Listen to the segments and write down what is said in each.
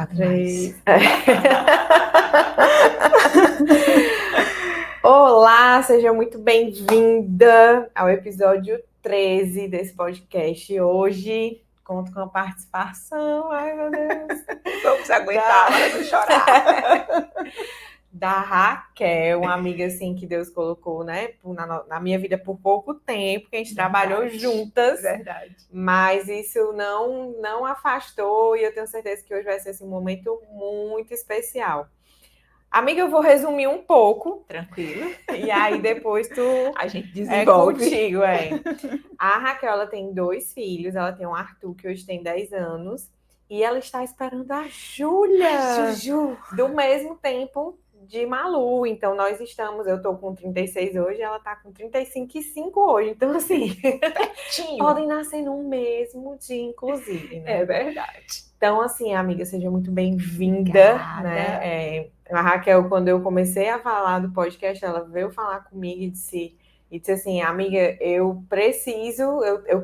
3. Olá, seja muito bem-vinda ao episódio 13 desse podcast. Hoje conto com a participação, ai meu Deus, vamos aguentar para não chorar. Da Raquel, uma amiga assim que Deus colocou, né, na minha vida por pouco tempo, que a gente trabalhou juntas. Verdade. Mas isso não afastou e eu tenho certeza que hoje vai ser assim, um momento muito especial. Amiga, eu vou resumir um pouco. Tranquilo. E aí depois a gente desenvolve. É contigo, A Raquel, ela tem 2 filhos, ela tem o Arthur, que hoje tem 10 anos, e ela está esperando a Júlia, Juju, do mesmo tempo de Malu. Então eu tô com 36 hoje, ela tá com 35,5 hoje. Então, assim, podem nascer no mesmo dia, inclusive, né? É verdade. Então, assim, amiga, seja muito bem-vinda, né? A Raquel, quando eu comecei a falar do podcast, ela veio falar comigo e disse assim, amiga, eu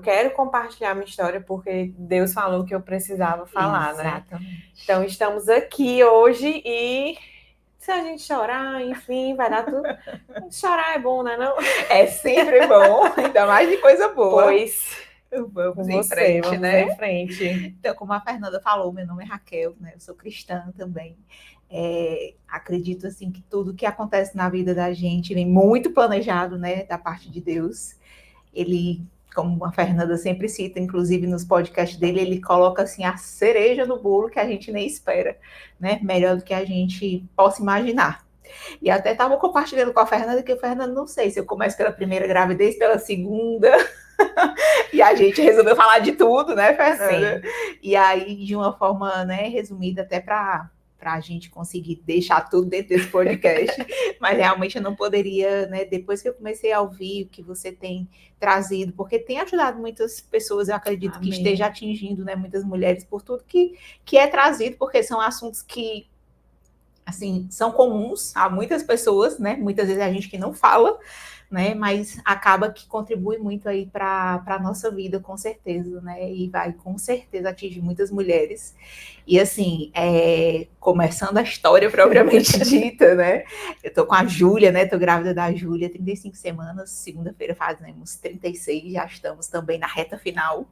quero compartilhar minha história porque Deus falou que eu precisava falar, Exatamente. né? Então, estamos aqui hoje e se a gente chorar, enfim, vai dar tudo. Chorar é bom, né? Não? É sempre bom, ainda mais de coisa boa. Pois, vamos em frente, né? Em frente. Então, como a Fernanda falou, meu nome é Raquel, né? Eu sou cristã também. Acredito assim que tudo que acontece na vida da gente vem muito planejado, né, da parte de Deus. Ele, como a Fernanda sempre cita, inclusive nos podcasts dele, ele coloca assim a cereja no bolo que a gente nem espera, né? Melhor do que a gente possa imaginar. E até estava compartilhando com a Fernanda que a Fernanda, não sei se eu começo pela primeira gravidez, pela segunda. E a gente resolveu falar de tudo, né, Fernanda? Sim. E aí, de uma forma, né, resumida, até para a gente conseguir deixar tudo dentro desse podcast, mas realmente eu não poderia, né, depois que eu comecei a ouvir o que você tem trazido, porque tem ajudado muitas pessoas, eu acredito que esteja atingindo, né, muitas mulheres por tudo que é trazido, porque são assuntos que, assim, são comuns a muitas pessoas, né, muitas vezes a gente que não fala, né? Mas acaba que contribui muito aí para a nossa vida, com certeza, né? E vai com certeza atingir muitas mulheres. E assim, começando a história propriamente dita, né? Eu tô com a Júlia, né? Tô grávida da Júlia, 35 semanas. Segunda-feira fazemos 36, já estamos também na reta final.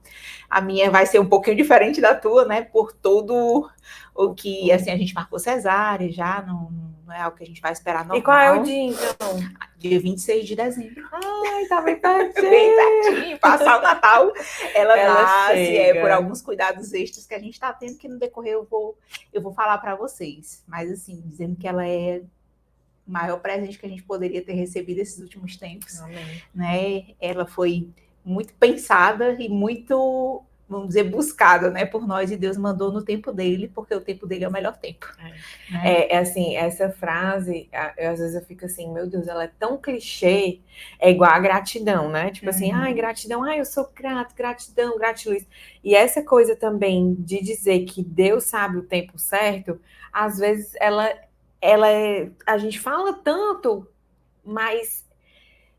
A minha vai ser um pouquinho diferente da tua, né? Por todo o que, assim, a gente marcou cesárea já, não é algo que a gente vai esperar normal. E qual é o dia, então? Dia 26 de dezembro. Ai, tá bem pertinho. Bem pertinho, passar o Natal. Ela nasce por alguns cuidados extras que a gente tá tendo, que no decorrer eu vou falar para vocês. Mas, assim, dizendo que ela é o maior presente que a gente poderia ter recebido esses últimos tempos. Amém. Né? Ela foi muito pensada e muito, vamos dizer, buscada, né, por nós, e Deus mandou no tempo dele, porque o tempo dele é o melhor tempo. Né? Assim, essa frase, às vezes eu fico assim, meu Deus, ela é tão clichê, é igual a gratidão, né? Tipo assim, ai, gratidão, ai, eu sou grato, gratidão, gratiluz. E essa coisa também de dizer que Deus sabe o tempo certo, às vezes a gente fala tanto, mas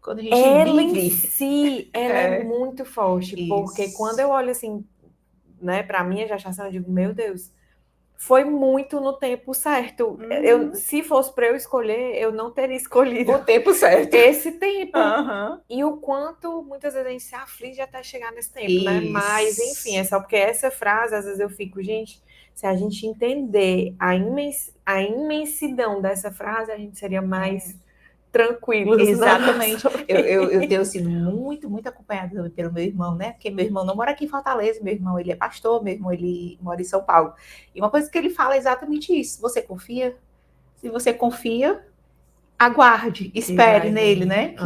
quando a gente ela vive, em si, ela é muito forte, porque quando eu olho assim, né, para minha gestação, eu digo, meu Deus, foi muito no tempo certo. Se fosse para eu escolher, eu não teria escolhido o tempo certo. Esse tempo. E o quanto muitas vezes a gente se aflige até chegar nesse tempo, né? Mas, enfim, é só porque essa frase, às vezes eu fico, gente, se a gente entender a imensidão dessa frase, a gente seria mais tranquilos. Exatamente. Eu tenho sido muito, muito acompanhada pelo meu irmão, né? Porque meu irmão não mora aqui em Fortaleza, meu irmão ele é pastor, meu irmão ele mora em São Paulo. E uma coisa que ele fala é exatamente isso. Você confia? Se você confia, aguarde, espere nele, né?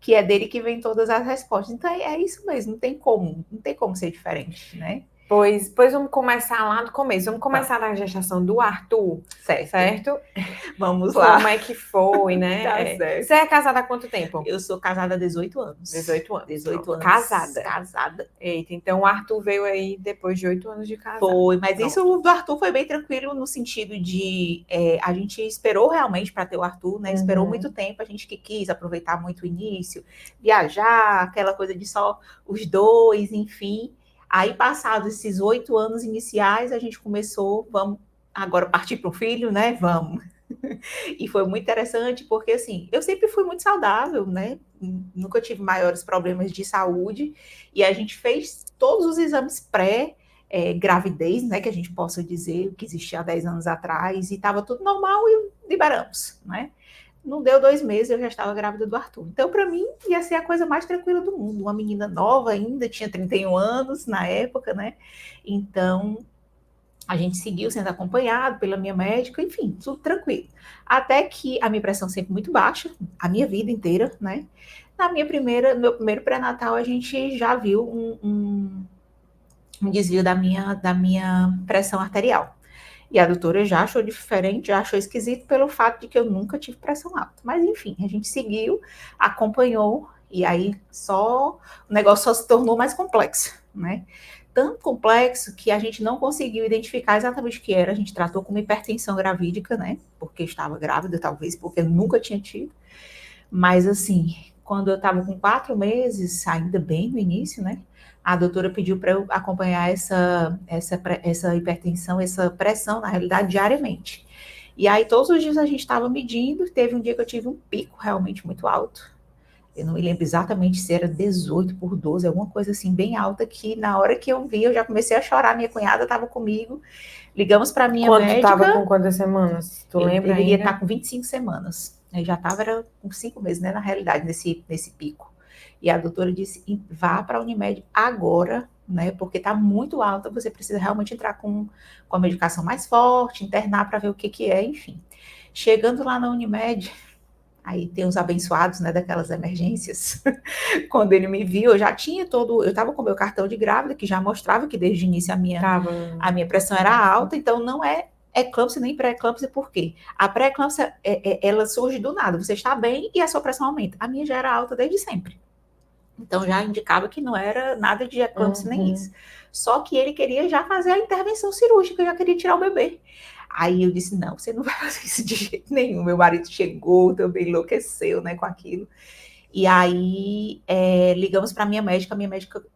Que é dele que vem todas as respostas. Então é isso mesmo, não tem como ser diferente, né? Pois vamos começar lá do começo. Vamos começar na gestação do Arthur, certo? Vamos lá. Como é que foi, né? Tá certo. Você é casada há quanto tempo? Eu sou casada há 18 anos. 18 anos. 18 anos. Casada. Eita, então o Arthur veio aí depois de 8 anos de casada. Foi, mas isso do Arthur foi bem tranquilo no sentido de a gente esperou realmente para ter o Arthur, né? Esperou muito tempo, a gente que quis aproveitar muito o início, viajar, aquela coisa de só os dois, enfim. Aí, passados esses 8 anos iniciais, a gente começou, vamos agora partir para um filho, né? Vamos. E foi muito interessante porque, assim, eu sempre fui muito saudável, né? Nunca tive maiores problemas de saúde. E a gente fez todos os exames pré-gravidez, né? Que a gente possa dizer, que existia há 10 anos atrás. E estava tudo normal e liberamos, né? Não deu 2 meses, eu já estava grávida do Arthur. Então, para mim, ia ser a coisa mais tranquila do mundo. Uma menina nova ainda, tinha 31 anos na época, né? Então, a gente seguiu sendo acompanhado pela minha médica, enfim, tudo tranquilo. Até que a minha pressão sempre muito baixa, a minha vida inteira, né? No meu primeiro pré-natal, a gente já viu um desvio da minha pressão arterial. E a doutora já achou diferente, já achou esquisito pelo fato de que eu nunca tive pressão alta. Mas enfim, a gente seguiu, acompanhou, e aí o negócio só se tornou mais complexo, né? Tão complexo que a gente não conseguiu identificar exatamente o que era. A gente tratou como hipertensão gravídica, né? Porque estava grávida, talvez, porque eu nunca tinha tido. Mas assim, quando eu estava com 4 meses, ainda bem no início, né? A doutora pediu para eu acompanhar essa hipertensão, essa pressão, na realidade, diariamente. E aí, todos os dias a gente estava medindo. Teve um dia que eu tive um pico realmente muito alto. Eu não me lembro exatamente se era 18/12, alguma coisa assim, bem alta, que na hora que eu vi, eu já comecei a chorar. Minha cunhada estava comigo. Ligamos para a minha Quando tu médica. tava com quantas semanas? Tu Eu lembra deveria ainda? estar com 25 semanas. Eu já estava com 5 meses, né, na realidade, nesse pico. E a doutora disse, vá para a Unimed agora, né, porque está muito alta, você precisa realmente entrar com a medicação mais forte, internar para ver o que é, enfim. Chegando lá na Unimed, aí tem os abençoados, né, daquelas emergências. Quando ele me viu, eu estava com meu cartão de grávida, que já mostrava que desde o início a minha pressão era alta, então não é eclâmpsia nem pré-eclâmpsia, por quê? A pré-eclâmpsia, ela surge do nada, você está bem e a sua pressão aumenta. A minha já era alta desde sempre. Então já indicava que não era nada de eclâmpsia nem isso. Só que ele queria já fazer a intervenção cirúrgica, eu já queria tirar o bebê. Aí eu disse, não, você não vai fazer isso de jeito nenhum. Meu marido chegou, também enlouqueceu, né, com aquilo. E aí ligamos para a minha médica,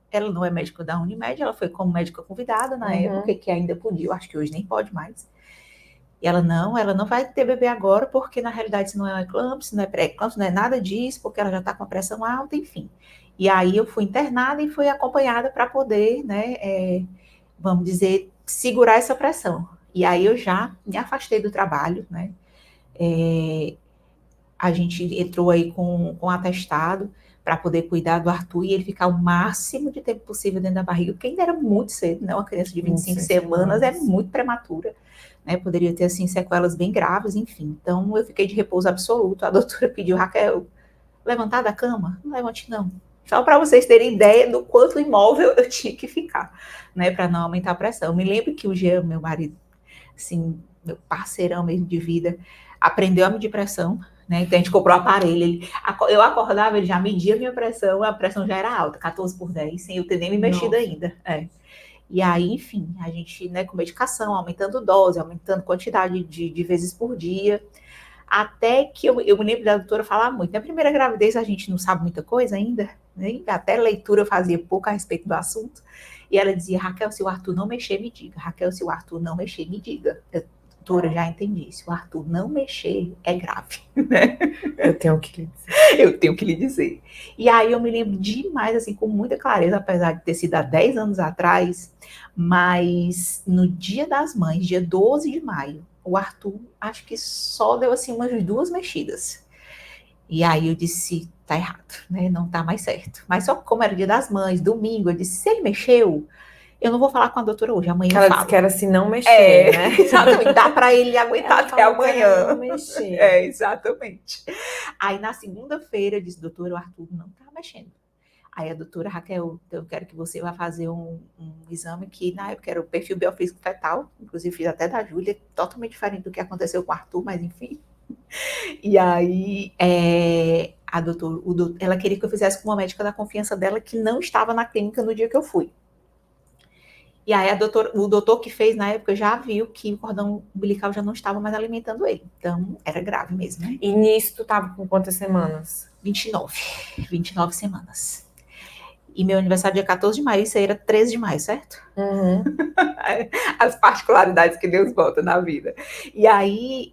ela não é médica da Unimed, ela foi como médica convidada na época, que ainda podia, eu acho que hoje nem pode mais. E ela não vai ter bebê agora, porque na realidade isso não é um eclâmpsia, não é pré-eclâmpsia, não é nada disso, porque ela já está com a pressão alta, enfim. E aí eu fui internada e fui acompanhada para poder, né, vamos dizer, segurar essa pressão. E aí eu já me afastei do trabalho, né? A gente entrou aí com atestado para poder cuidar do Arthur e ele ficar o máximo de tempo possível dentro da barriga, porque ainda era muito cedo, né? Uma criança de 25 semanas é muito prematura, né? Poderia ter, assim, sequelas bem graves, enfim. Então, eu fiquei de repouso absoluto. A doutora pediu, Raquel, levantar da cama? Não levante, não. Só para vocês terem ideia do quanto imóvel eu tinha que ficar, né? Para não aumentar a pressão. Eu me lembro que o Jean, meu marido, assim, meu parceirão mesmo de vida, aprendeu a medir pressão, né? Então a gente comprou o aparelho. Eu acordava, ele já media a minha pressão, a pressão já era alta, 14/10, sem eu ter nem me mexido ainda. E aí, enfim, a gente, né, com medicação, aumentando dose, aumentando quantidade de vezes por dia, até que eu me lembro da doutora falar muito. Na primeira gravidez a gente não sabe muita coisa ainda, né? Até leitura eu fazia pouco a respeito do assunto. E ela dizia, Raquel, se o Arthur não mexer, me diga. Raquel, se o Arthur não mexer, me diga. Doutora, já entendi. Se o Arthur não mexer, é grave. Né? Eu tenho que lhe dizer. Eu tenho que lhe dizer. E aí eu me lembro demais, assim, com muita clareza, apesar de ter sido há 10 anos atrás, mas no Dia das Mães, dia 12 de maio, o Arthur, acho que só deu, assim, umas 2 mexidas. E aí eu disse, tá errado, né? Não tá mais certo. Mas só que como era Dia das Mães, domingo, eu disse, se ele mexeu, eu não vou falar com a doutora hoje, amanhã eu falo. Ela disse que era se não mexer, né? Exatamente, dá para ele aguentar até amanhã. Não mexer. Exatamente. Aí na segunda-feira eu disse, doutora, o Arthur não tá mexendo. Aí a doutora, Raquel, eu quero que você vá fazer um exame que na época era o perfil biofísico fetal, inclusive fiz até da Júlia, totalmente diferente do que aconteceu com o Arthur, mas enfim. E aí a doutora, ela queria que eu fizesse com uma médica da confiança dela que não estava na clínica no dia que eu fui. E aí o doutor que fez na época já viu que o cordão umbilical já não estava mais alimentando ele. Então, era grave mesmo, né? E nisso tu tava com quantas semanas? 29 semanas. E meu aniversário dia 14 de maio, isso aí era 13 de maio, certo? Uhum. As particularidades que Deus bota na vida. E aí,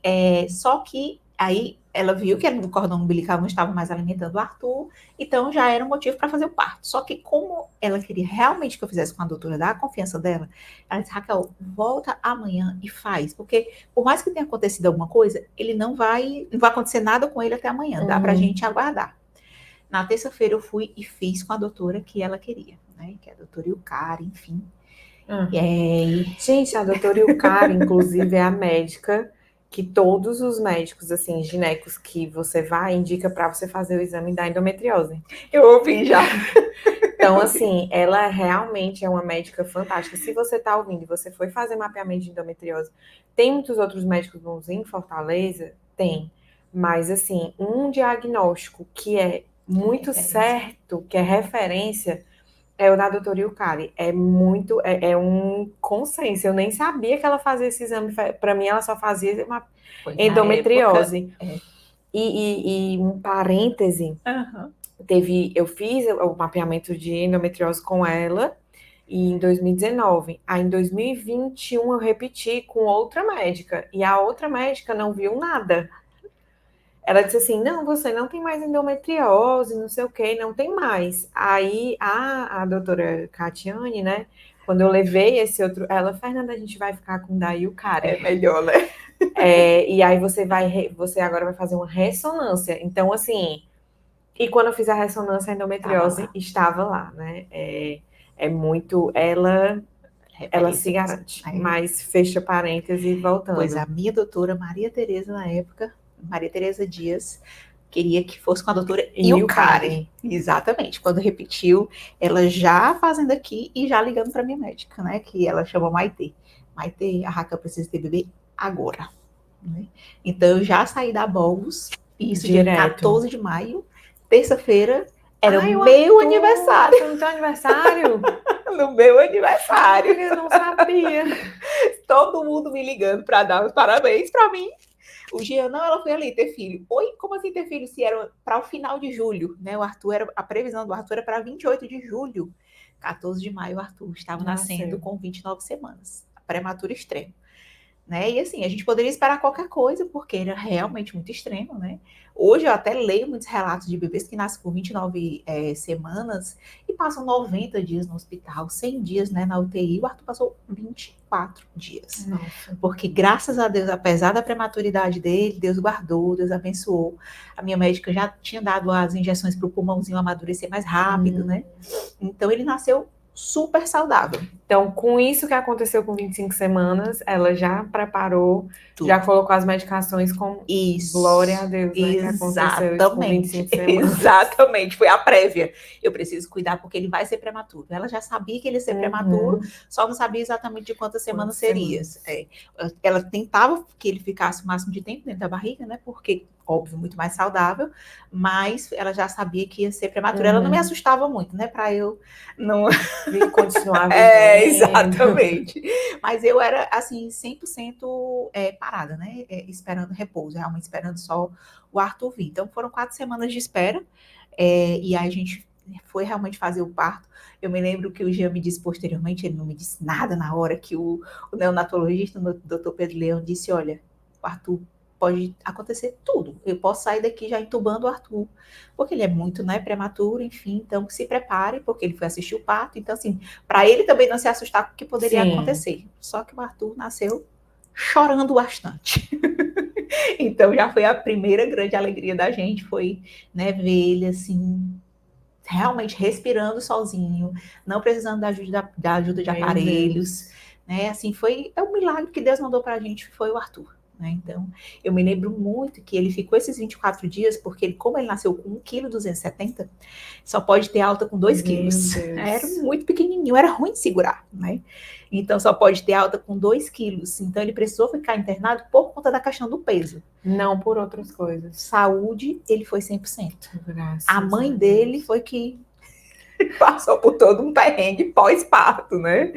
só que aí ela viu que o cordão umbilical não estava mais alimentando o Arthur, então já era um motivo para fazer o parto. Só que como ela queria realmente que eu fizesse com a doutora, dar a confiança dela, ela disse, Raquel, volta amanhã e faz, porque por mais que tenha acontecido alguma coisa, ele não vai acontecer nada com ele até amanhã, dá pra gente aguardar. Na terça-feira eu fui e fiz com a doutora que ela queria, né? Que é a doutora Ilkara, enfim. Gente, a doutora Ilkara, inclusive, é a médica que todos os médicos, assim, ginecos que você vai, indica para você fazer o exame da endometriose. Eu ouvi já. Então, assim, ela realmente é uma médica fantástica. Se você está ouvindo e você foi fazer mapeamento de endometriose, tem muitos outros médicos bons em Fortaleza? Tem. Mas, assim, um diagnóstico que é muito certo, que é referência, é o da doutora Ilkari. É muito, é um consenso. Eu nem sabia que ela fazia esse exame. Para mim, ela só fazia uma endometriose. Época, e um parêntese, eu fiz o mapeamento de endometriose com ela em 2019. Aí, em 2021, eu repeti com outra médica. E a outra médica não viu nada. Ela disse assim, não, você não tem mais endometriose, não sei o que, não tem mais. Aí, a doutora Catiane, né, quando eu levei esse outro, ela, Fernanda, a gente vai ficar com daí o cara. É melhor, né? E aí, você agora vai fazer uma ressonância. Então, assim... E quando eu fiz a ressonância, a endometriose estava lá, né? É muito. Ela se garante. Mas fecha parênteses voltando. Pois a minha doutora Maria Tereza, na época, Maria Tereza Dias, queria que fosse com a doutora Ilkari. Exatamente. Quando repetiu, ela já fazendo aqui e já ligando para minha médica, né? Que ela chama Maitê. Maitê, a Raquel precisa ter bebê agora. Né? Então eu já saí da Bolos, isso dia 14 de maio. Terça-feira era o meu aniversário. Foi no teu aniversário? No meu aniversário. Eu não sabia. Todo mundo me ligando para dar os parabéns para mim. O Jean, não, ela foi ali ter filho. Oi, como assim ter filho? Se era para o final de julho, né? A previsão do Arthur era para 28 de julho. 14 de maio, o Arthur estava nascendo com 29 semanas. Prematuro extremo. Né? E assim, a gente poderia esperar qualquer coisa, porque era realmente muito extremo, né? Hoje eu até leio muitos relatos de bebês que nascem com 29 semanas e passam 90 dias no hospital, 100 dias, né, na UTI. O Arthur passou 24 dias. Nossa. Porque graças a Deus, apesar da prematuridade dele, Deus guardou, Deus abençoou. A minha médica já tinha dado as injeções para o pulmãozinho amadurecer mais rápido, né? Então ele nasceu super saudável. Então, com isso que aconteceu com 25 semanas, ela já preparou, já colocou as medicações com isso. Glória a Deus, né? Que aconteceu isso com 25 semanas. Exatamente, foi a prévia. Eu preciso cuidar porque ele vai ser prematuro. Ela já sabia que ele ia ser prematuro, só não sabia exatamente de quantas semanas seria. Ela tentava que ele ficasse o máximo de tempo dentro da barriga, né? Porque óbvio, muito mais saudável, mas ela já sabia que ia ser prematura. Ela não me assustava muito, né? Para eu não continuar vivendo. Exatamente. Mas eu era, assim, 100% parada, né? Esperando repouso, realmente esperando só o Arthur vir. Então, foram 4 semanas de espera, e aí a gente foi realmente fazer o parto. Eu me lembro que o Jean me disse posteriormente, ele não me disse nada na hora, que o neonatologista, o doutor Pedro Leão, disse, olha, o Arthur pode acontecer tudo. Eu posso sair daqui já entubando o Arthur, porque ele é muito, né, prematuro, enfim, então se prepare, porque ele foi assistir o parto, então assim, para ele também não se assustar com o que poderia acontecer. Só que o Arthur nasceu chorando bastante. Então já foi a primeira grande alegria da gente, foi, né, ver ele assim, realmente respirando sozinho, não precisando da ajuda de aparelhos, né, assim, é um milagre que Deus mandou pra gente, foi o Arthur. Né? Então, eu me lembro muito que ele ficou esses 24 dias, porque como ele nasceu com 1,270 kg, só pode ter alta com 2 quilos. Era muito pequenininho, era ruim de segurar, né? Então, só pode ter alta com 2 quilos. Então, ele precisou ficar internado por conta da questão do peso. Não por outras coisas. Saúde, ele foi 100%. Graças a mãe dele foi que Passou por todo um perrengue pós-parto, né?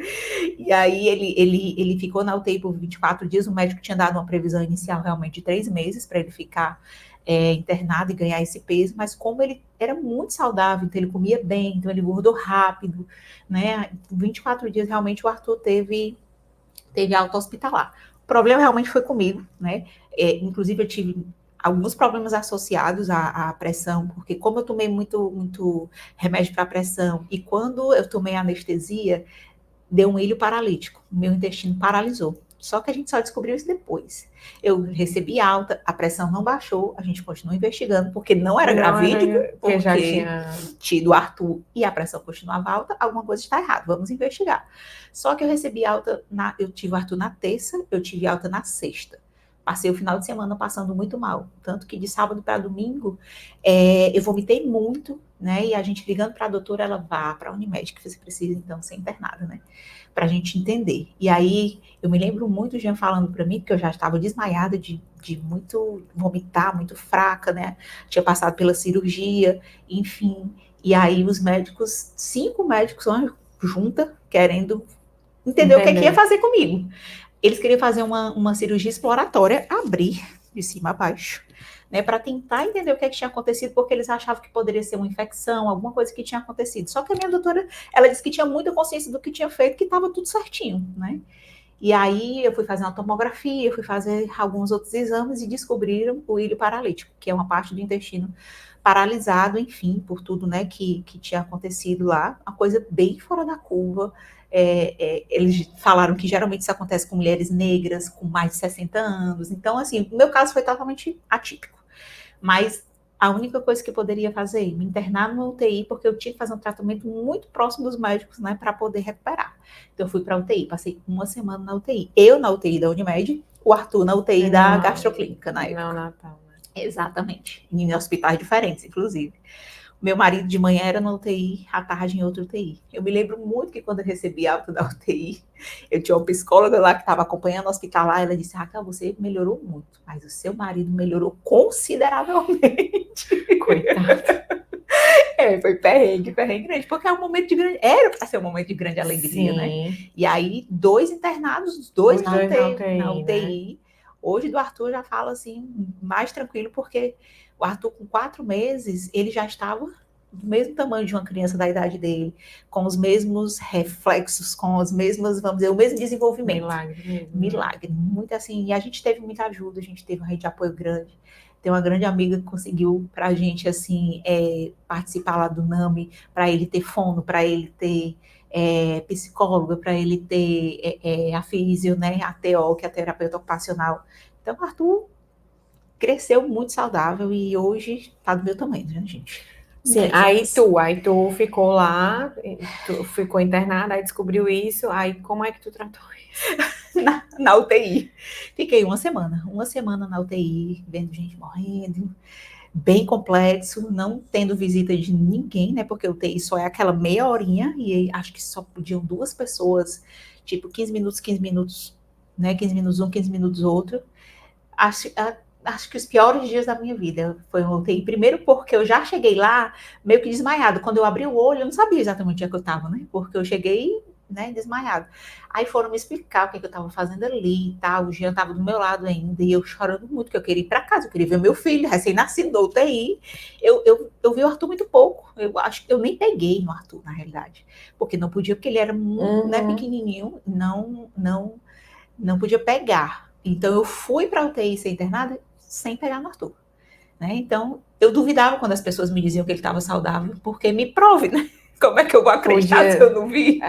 E aí ele ficou na UTI por 24 dias, o médico tinha dado uma previsão inicial realmente de 3 meses para ele ficar internado e ganhar esse peso, mas como ele era muito saudável, então ele comia bem, então ele engordou rápido, né? 24 dias realmente o Arthur teve alta hospitalar. O problema realmente foi comigo, né? Inclusive eu tive alguns problemas associados à pressão, porque como eu tomei muito remédio para pressão e quando eu tomei anestesia, deu um ilho paralítico, meu intestino paralisou. Só que a gente só descobriu isso depois. Eu recebi alta, a pressão não baixou, a gente continuou investigando, porque não era gravídica, porque já porque tinha tido Arthur e a pressão continuava alta, alguma coisa está errada, vamos investigar. Só que eu recebi alta, eu tive Arthur na terça, eu tive alta na sexta. Passei o final de semana passando muito mal, tanto que de sábado para domingo eu vomitei muito, né? E a gente ligando para a doutora, ela vá para a Unimed, que você precisa então ser internada, né? Para a gente entender. E aí eu me lembro muito o Jean falando para mim, porque eu já estava desmaiada de muito vomitar, muito fraca, né? Tinha passado pela cirurgia, enfim. E aí os médicos, 5 médicos junta, querendo entender o que ia fazer comigo. Eles queriam fazer uma cirurgia exploratória, abrir de cima a baixo, né, para tentar entender o que tinha acontecido, porque eles achavam que poderia ser uma infecção, alguma coisa que tinha acontecido. Só que a minha doutora, ela disse que tinha muita consciência do que tinha feito, que estava tudo certinho, né? E aí eu fui fazer uma tomografia, fui fazer alguns outros exames e descobriram o ilho paralítico, que é uma parte do intestino paralisado, enfim, por tudo, né, que tinha acontecido lá, uma coisa bem fora da curva. Eles falaram que geralmente isso acontece com mulheres negras com mais de 60 anos. Então, assim, o meu caso foi totalmente atípico. Mas a única coisa que eu poderia fazer, me internar numa UTI, porque eu tinha que fazer um tratamento muito próximo dos médicos, né, para poder recuperar. Então, eu fui para a UTI, passei uma semana na UTI. Eu na UTI da Unimed, o Arthur na UTI da Gastroclínica, na época. Não, Natal, né? Exatamente. Em hospitais diferentes, inclusive. Meu marido de manhã era na UTI, à tarde em outra UTI. Eu me lembro muito que quando eu recebi alta da UTI, eu tinha uma psicóloga lá que estava acompanhando o hospitalar, ela disse, Raquel, você melhorou muito, mas o seu marido melhorou consideravelmente. Coitado. Foi perrengue grande, porque é um momento de grande, era para ser um momento de grande alegria, Sim. né? E aí, 2 internados, os dois na UTI. Né? Hoje do Arthur já fala assim, mais tranquilo, porque o Arthur com 4 meses, ele já estava do mesmo tamanho de uma criança da idade dele, com os mesmos reflexos, com as mesmas, vamos dizer, o mesmo desenvolvimento. Milagre mesmo. Milagre, muito assim, e a gente teve muita ajuda, a gente teve uma rede de apoio grande. Tem uma grande amiga que conseguiu para a gente, assim, participar lá do NAMI, para ele ter fono, para ele ter psicóloga, para ele ter a físio, né, a TO, que é a terapeuta ocupacional. Então, o Arthur cresceu muito saudável e hoje está do meu tamanho, né, gente? Sim, aí tu ficou lá, tu ficou internada, aí descobriu isso, aí como é que tu tratou isso? Na UTI. Fiquei uma semana na UTI, vendo gente morrendo, bem complexo, não tendo visita de ninguém, né? Porque o UTI só é aquela meia horinha e acho que só podiam 2 pessoas, tipo 15 minutos, né? 15 minutos um, 15 minutos outro. Acho que os piores dias da minha vida foi o UTI. Primeiro porque eu já cheguei lá meio que desmaiado. Quando eu abri o olho, eu não sabia exatamente onde é que eu estava, né? Porque eu cheguei, né, desmaiado. Aí foram me explicar o que eu estava fazendo ali e tal. O Jean estava do meu lado ainda e eu chorando muito, que eu queria ir para casa, eu queria ver meu filho, recém-nascido da UTI. Eu vi o Arthur muito pouco. Eu acho que eu nem peguei no Arthur, na realidade. Porque não podia, porque ele era muito, né, pequenininho, não podia pegar. Então eu fui para a UTI ser internada sem pegar no Arthur. Né? Então, eu duvidava quando as pessoas me diziam que ele estava saudável, porque me prove, né? Como é que eu vou acreditar se eu não vi?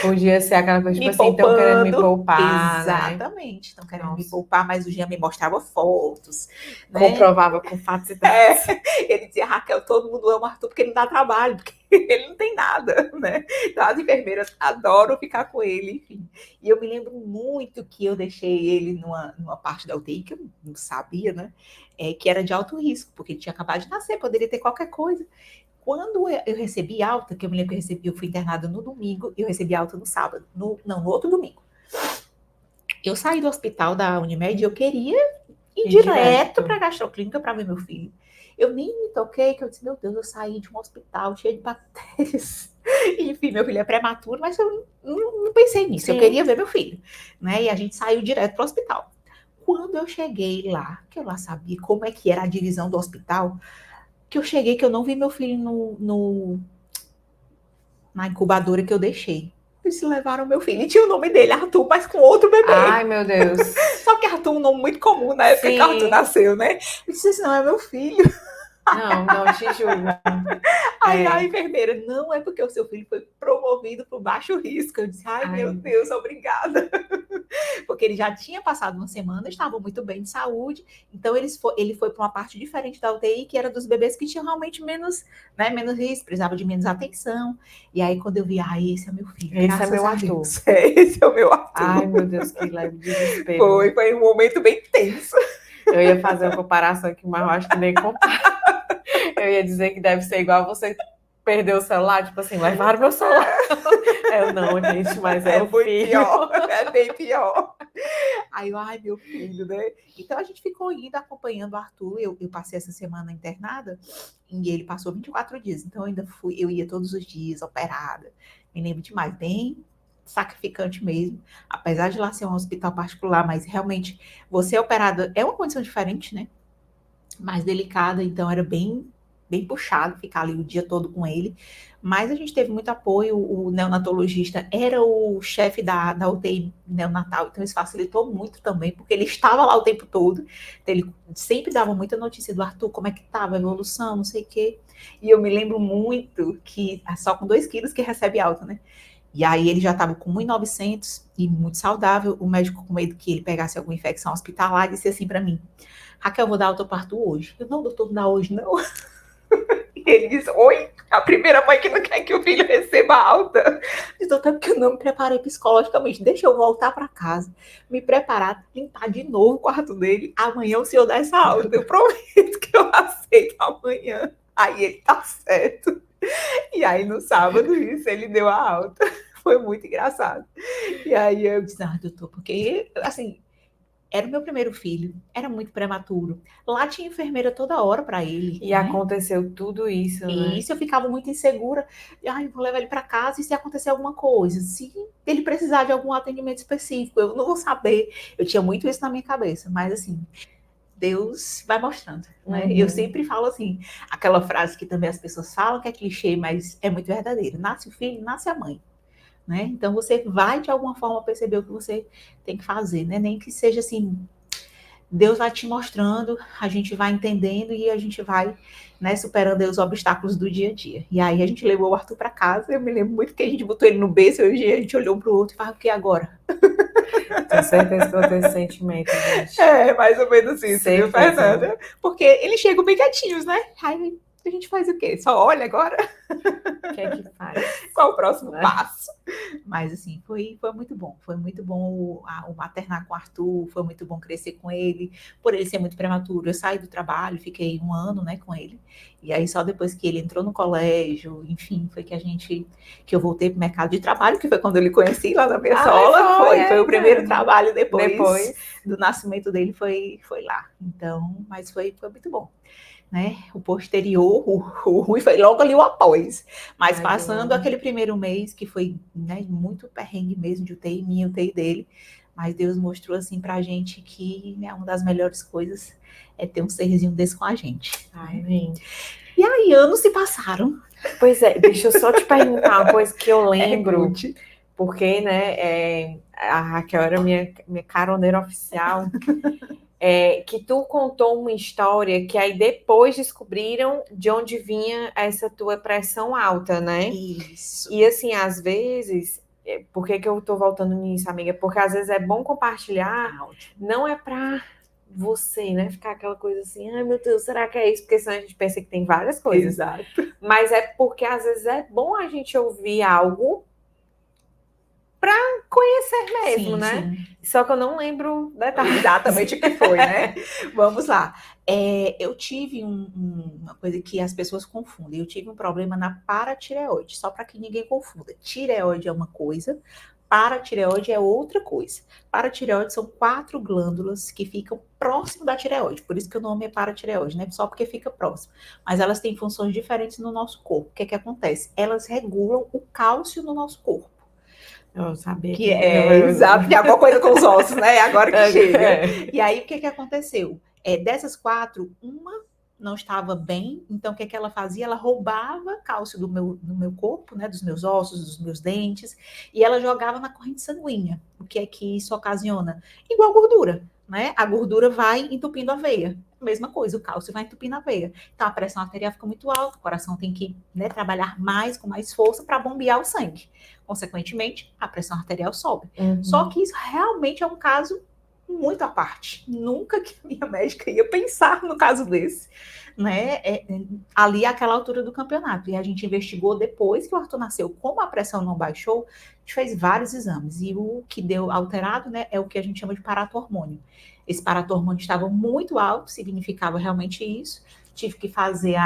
Podia ser aquela coisa, tipo assim, estão querendo me poupar, exatamente, estão querendo me poupar, mas o Jean me mostrava fotos. Né? Comprovava com fatos e dados. Ele dizia, Raquel, todo mundo ama o Arthur porque ele não dá trabalho, porque ele não tem nada, né? Então, as enfermeiras adoram ficar com ele, enfim. E eu me lembro muito que eu deixei ele numa parte da UTI, que eu não sabia, né? Que era de alto risco, porque ele tinha acabado de nascer, poderia ter qualquer coisa. Quando eu recebi alta, que eu me lembro que eu fui internada no domingo, e eu recebi alta no sábado, no outro domingo. Eu saí do hospital da Unimed e eu queria ir direto para a gastroclínica para ver meu filho. Eu nem me toquei, que eu disse, meu Deus, eu saí de um hospital cheio de bactérias. Enfim, meu filho é prematuro, mas eu não pensei nisso. Eu Sim. queria ver meu filho, né? E a gente saiu direto para o hospital. Quando eu cheguei lá, que eu lá sabia como é que era a divisão do hospital, que eu cheguei que eu não vi meu filho na incubadora que eu deixei. Eles levaram meu filho. E tinha o nome dele, Arthur, mas com outro Ai, bebê. meu Deus. Só que Arthur é um nome muito comum na época que Arthur Sim. nasceu, né? Eu disse, esse não é meu filho. Não, não te julgo. Aí a É. enfermeira, não é porque o seu filho foi promovido para o baixo risco. Eu disse, ai meu Ai, Deus, obrigada. Porque ele já tinha passado uma semana, estava muito bem de saúde, então ele foi para uma parte diferente da UTI, que era dos bebês que tinham realmente menos, né, menos risco, precisava de menos atenção. E aí, quando eu vi, esse é meu filho, esse é graças meu a Arthur. Deus, esse é o meu Ai, Arthur. meu Deus, que leve desespero. Foi um momento bem tenso. Eu ia fazer uma comparação aqui, mas eu acho que nem compara. Eu ia dizer que deve ser igual você perder o celular, tipo assim, levaram meu celular. Eu não, gente, mas é É o muito filho. pior, é bem pior. Aí eu, ai, meu filho, né? Então a gente ficou indo acompanhando o Arthur. Eu passei essa semana internada e ele passou 24 dias. Então eu ia todos os dias, operada. Me lembro demais, bem sacrificante mesmo. Apesar de lá ser um hospital particular, mas realmente você é operada é uma condição diferente, né? Mais delicada, então era bem puxado ficar ali o dia todo com ele. Mas a gente teve muito apoio, o neonatologista era o chefe da UTI neonatal, então isso facilitou muito também, porque ele estava lá o tempo todo, então ele sempre dava muita notícia do Arthur, como é que estava a evolução, não sei o quê. E eu me lembro muito que só com 2 quilos que recebe alta, né? E aí ele já estava com 1.900 e muito saudável, o médico com medo que ele pegasse alguma infecção hospitalar, disse assim para mim, Raquel, eu vou dar alta parto hoje. Eu, não, doutor, não dá hoje, não. E ele diz, oi, a primeira mãe que não quer que o filho receba alta. Diz, doutor, é porque eu não me preparei psicologicamente. Deixa eu voltar para casa, me preparar, limpar de novo o quarto dele. Amanhã o senhor dá essa alta. Eu prometo que eu aceito amanhã. Aí ele tá certo. E aí no sábado, isso, ele deu a alta. Foi muito engraçado. E aí eu disse, doutor, porque, assim, era o meu primeiro filho, era muito prematuro. Lá tinha enfermeira toda hora para ele, E né? aconteceu tudo isso, E né? isso eu ficava muito insegura. Ai, vou levar ele para casa e se acontecer alguma coisa, se ele precisar de algum atendimento específico, eu não vou saber. Eu tinha muito isso na minha cabeça, mas assim, Deus vai mostrando, né? Eu Uhum. sempre falo assim, aquela frase que também as pessoas falam que é clichê, mas é muito verdadeiro. Nasce o filho, nasce a mãe. Né? Então você vai de alguma forma perceber o que você tem que fazer, né? Nem que seja assim, Deus vai te mostrando, a gente vai entendendo e a gente vai, né, superando os obstáculos do dia a dia. E aí a gente levou o Arthur para casa, eu me lembro muito que a gente botou ele no berço e a gente olhou um para o outro e falou, o que agora? Tenho certeza que eu vou ter esse sentimento, gente. É, mais ou menos isso, viu, Certeza. Fernanda? Porque eles chegam bem quietinhos, né? Aí a gente faz o quê? Só olha agora? O que é que faz? Qual o próximo Né? passo? Mas assim, foi muito bom. Foi muito bom o maternar com o Arthur, foi muito bom crescer com ele, por ele ser muito prematuro. Eu saí do trabalho, fiquei 1 ano, né, com ele. E aí só depois que ele entrou no colégio, enfim, foi que eu voltei pro mercado de trabalho, que foi quando eu lhe conheci lá na Ai, Bersola. foi, Foi o primeiro eita. trabalho depois Depois. do nascimento dele, foi lá. Então, mas foi muito bom, né? O posterior, o ruim foi logo ali o após. Mas passando Imagino. aquele primeiro mês, que foi, né, muito perrengue mesmo de UTI, minha UTI dele, mas Deus mostrou assim pra gente que, né, uma das melhores coisas é ter um serzinho desse com a gente. Né? Amém. E aí anos se passaram. Pois é, deixa eu só te perguntar uma coisa que eu lembro, Pergunte. porque, né, a Raquel era minha caroneira oficial, que tu contou uma história que aí depois descobriram de onde vinha essa tua pressão alta, né? Isso. E assim, às vezes, por que que eu tô voltando nisso, amiga? Porque às vezes é bom compartilhar, Ah, ótimo. não é pra você, né? Ficar aquela coisa assim, ai meu Deus, será que é isso? Porque senão a gente pensa que tem várias coisas. Exato. Mas é porque às vezes é bom a gente ouvir algo conhecer mesmo, Sim, né? sim. Só que eu não lembro detalhes. Exatamente o que foi, né? Vamos lá. Eu tive uma coisa que as pessoas confundem. Eu tive um problema na paratireoide, só para que ninguém confunda. Tireoide é uma coisa, paratireoide é outra coisa. Paratireoide são 4 glândulas que ficam próximo da tireoide, por isso que o nome é paratireoide, né? Só porque fica próximo. Mas elas têm funções diferentes no nosso corpo. O que é que acontece? Elas regulam o cálcio no nosso corpo. Eu sabia Que é, exato, tem alguma coisa com os ossos, né? Agora que chega. E aí, o que aconteceu? Dessas 4, uma não estava bem, então o que ela fazia? Ela roubava cálcio do meu corpo, né? Dos meus ossos, dos meus dentes, e ela jogava na corrente sanguínea. O que é que isso ocasiona? Igual gordura, né? A gordura vai entupindo a veia. Mesma coisa, o cálcio vai entupindo a veia. Então a pressão arterial fica muito alta, o coração tem que, né, trabalhar mais, com mais força para bombear o sangue. Consequentemente, a pressão arterial sobe. Só que isso realmente é um caso muito à parte. Nunca que a minha médica ia pensar no caso desse, né? Ali àquela altura do campeonato. E a gente investigou depois que o Arthur nasceu, como a pressão não baixou, a gente fez vários exames. E o que deu alterado, né, é o que a gente chama de paratormônio. Esse paratormônio estava muito alto, significava realmente isso. Tive que fazer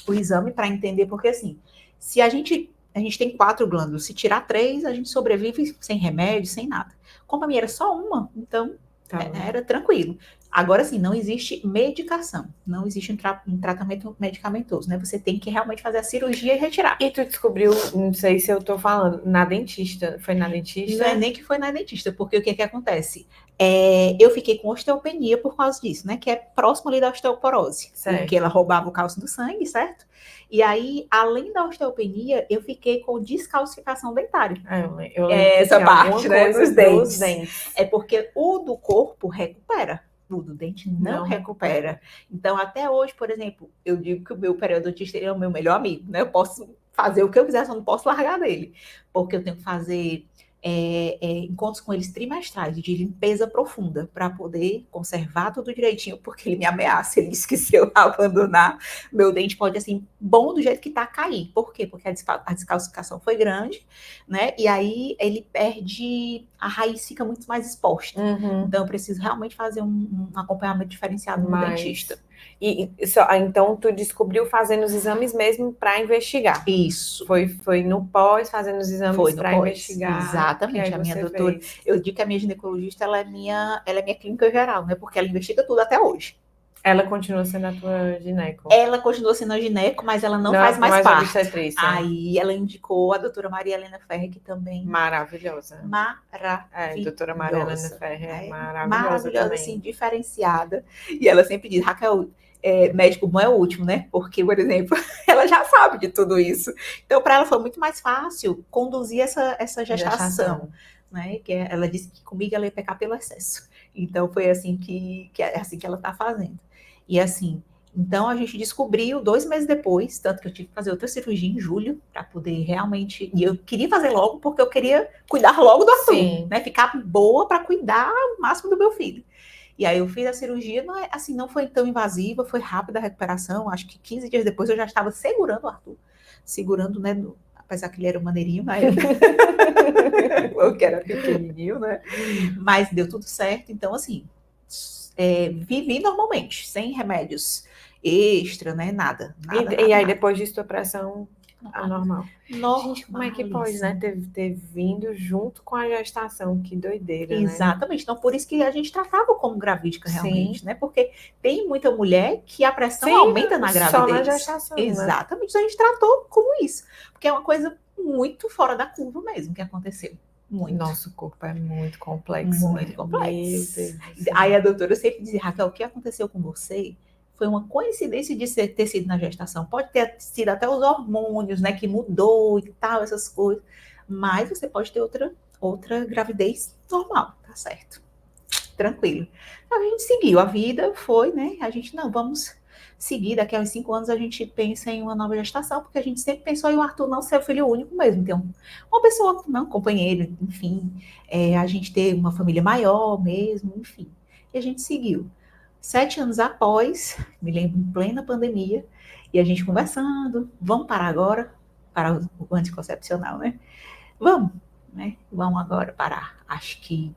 o exame para entender, porque assim, se a gente tem 4 glândulas. Se tirar 3, a gente sobrevive sem remédio, sem nada. Como a minha era só uma, então era tranquilo. Agora sim, não existe medicação, não existe um tratamento medicamentoso, né? Você tem que realmente fazer a cirurgia e retirar. E tu descobriu, não sei se eu tô falando, na dentista? Foi na dentista? Não é nem que foi na dentista, porque o que acontece? Eu fiquei com osteopenia por causa disso, né? Que é próximo ali da osteoporose. Certo. Porque ela roubava o cálcio do sangue, certo? E aí, além da osteopenia, eu fiquei com descalcificação dentária. Eu lembro essa parte, né? Nos dentes. É porque o do corpo recupera. O do dente não recupera. Então, até hoje, por exemplo, eu digo que o meu periodontista é o meu melhor amigo, né? Eu posso fazer o que eu quiser, só não posso largar dele. Porque eu tenho que fazer encontros com eles trimestrais de limpeza profunda para poder conservar tudo direitinho, porque ele me ameaça, ele diz que se eu abandonar, meu dente pode, assim, bom do jeito que tá, cair. Por quê? Porque a descalcificação foi grande, né? E aí ele perde, a raiz fica muito mais exposta. Então eu preciso realmente fazer um acompanhamento diferenciado no dentista. Então tu descobriu fazendo os exames mesmo para investigar? Isso. Foi no pós fazendo os exames para investigar. Exatamente. A minha doutora, eu digo que a minha ginecologista, ela é minha clínica geral, né? Porque ela investiga tudo até hoje. Ela continua sendo a tua gineco? Ela continua sendo a gineco, mas ela não faz mais parte. Obstetrícia. Aí ela indicou a doutora Maria Helena Ferrer, que também... Maravilhosa. Doutora Maria Helena Ferrer é maravilhosa também. Assim, diferenciada. E ela sempre diz, Raquel, médico bom é o último, né? Porque, por exemplo, ela já sabe de tudo isso. Então, para ela foi muito mais fácil conduzir essa gestação. Né? Que ela disse que comigo ela ia pecar pelo excesso. Então, foi assim que é assim que ela está fazendo. E assim, então a gente descobriu 2 meses depois, tanto que eu tive que fazer outra cirurgia em julho, para poder realmente... E eu queria fazer logo, porque eu queria cuidar logo do Arthur, né? Ficar boa para cuidar o máximo do meu filho. E aí eu fiz a cirurgia, não foi tão invasiva, foi rápida a recuperação. Acho que 15 dias depois eu já estava segurando o Arthur. Segurando, né? Apesar que ele era maneirinho, mas eu que era pequenininho, né? Mas deu tudo certo. Então, assim, vivi normalmente, sem remédios extra, né? Nada. E aí, depois disso, tua pressão normal. Gente, como é que pode, né? Ter vindo junto com a gestação, que doideira, né? Exatamente. Então, por isso que a gente tratava como gravídica realmente, né? Porque tem muita mulher que a pressão aumenta na gravidez. Só na gestação, exatamente. Né? A gente tratou como isso. Porque é uma coisa muito fora da curva mesmo que aconteceu. Muito. Nosso corpo é muito complexo. Muito complexo. Meu Deus. Aí a doutora sempre dizia, Raquel, o que aconteceu com você foi uma coincidência de ter sido na gestação. Pode ter sido até os hormônios, né, que mudou e tal, essas coisas. Mas você pode ter outra gravidez normal, tá certo. Tranquilo. A gente seguiu, a vida foi, né, a gente, não, vamos seguir, daqui a uns 5 anos a gente pensa em uma nova gestação, porque a gente sempre pensou em o Arthur não ser o filho único mesmo, ter uma pessoa, um companheiro, enfim, a gente ter uma família maior mesmo, enfim. E a gente seguiu. 7 anos após, me lembro, em plena pandemia, e a gente conversando, vamos parar agora, para o anticoncepcional, né? Vamos, né? Vamos agora parar. Acho que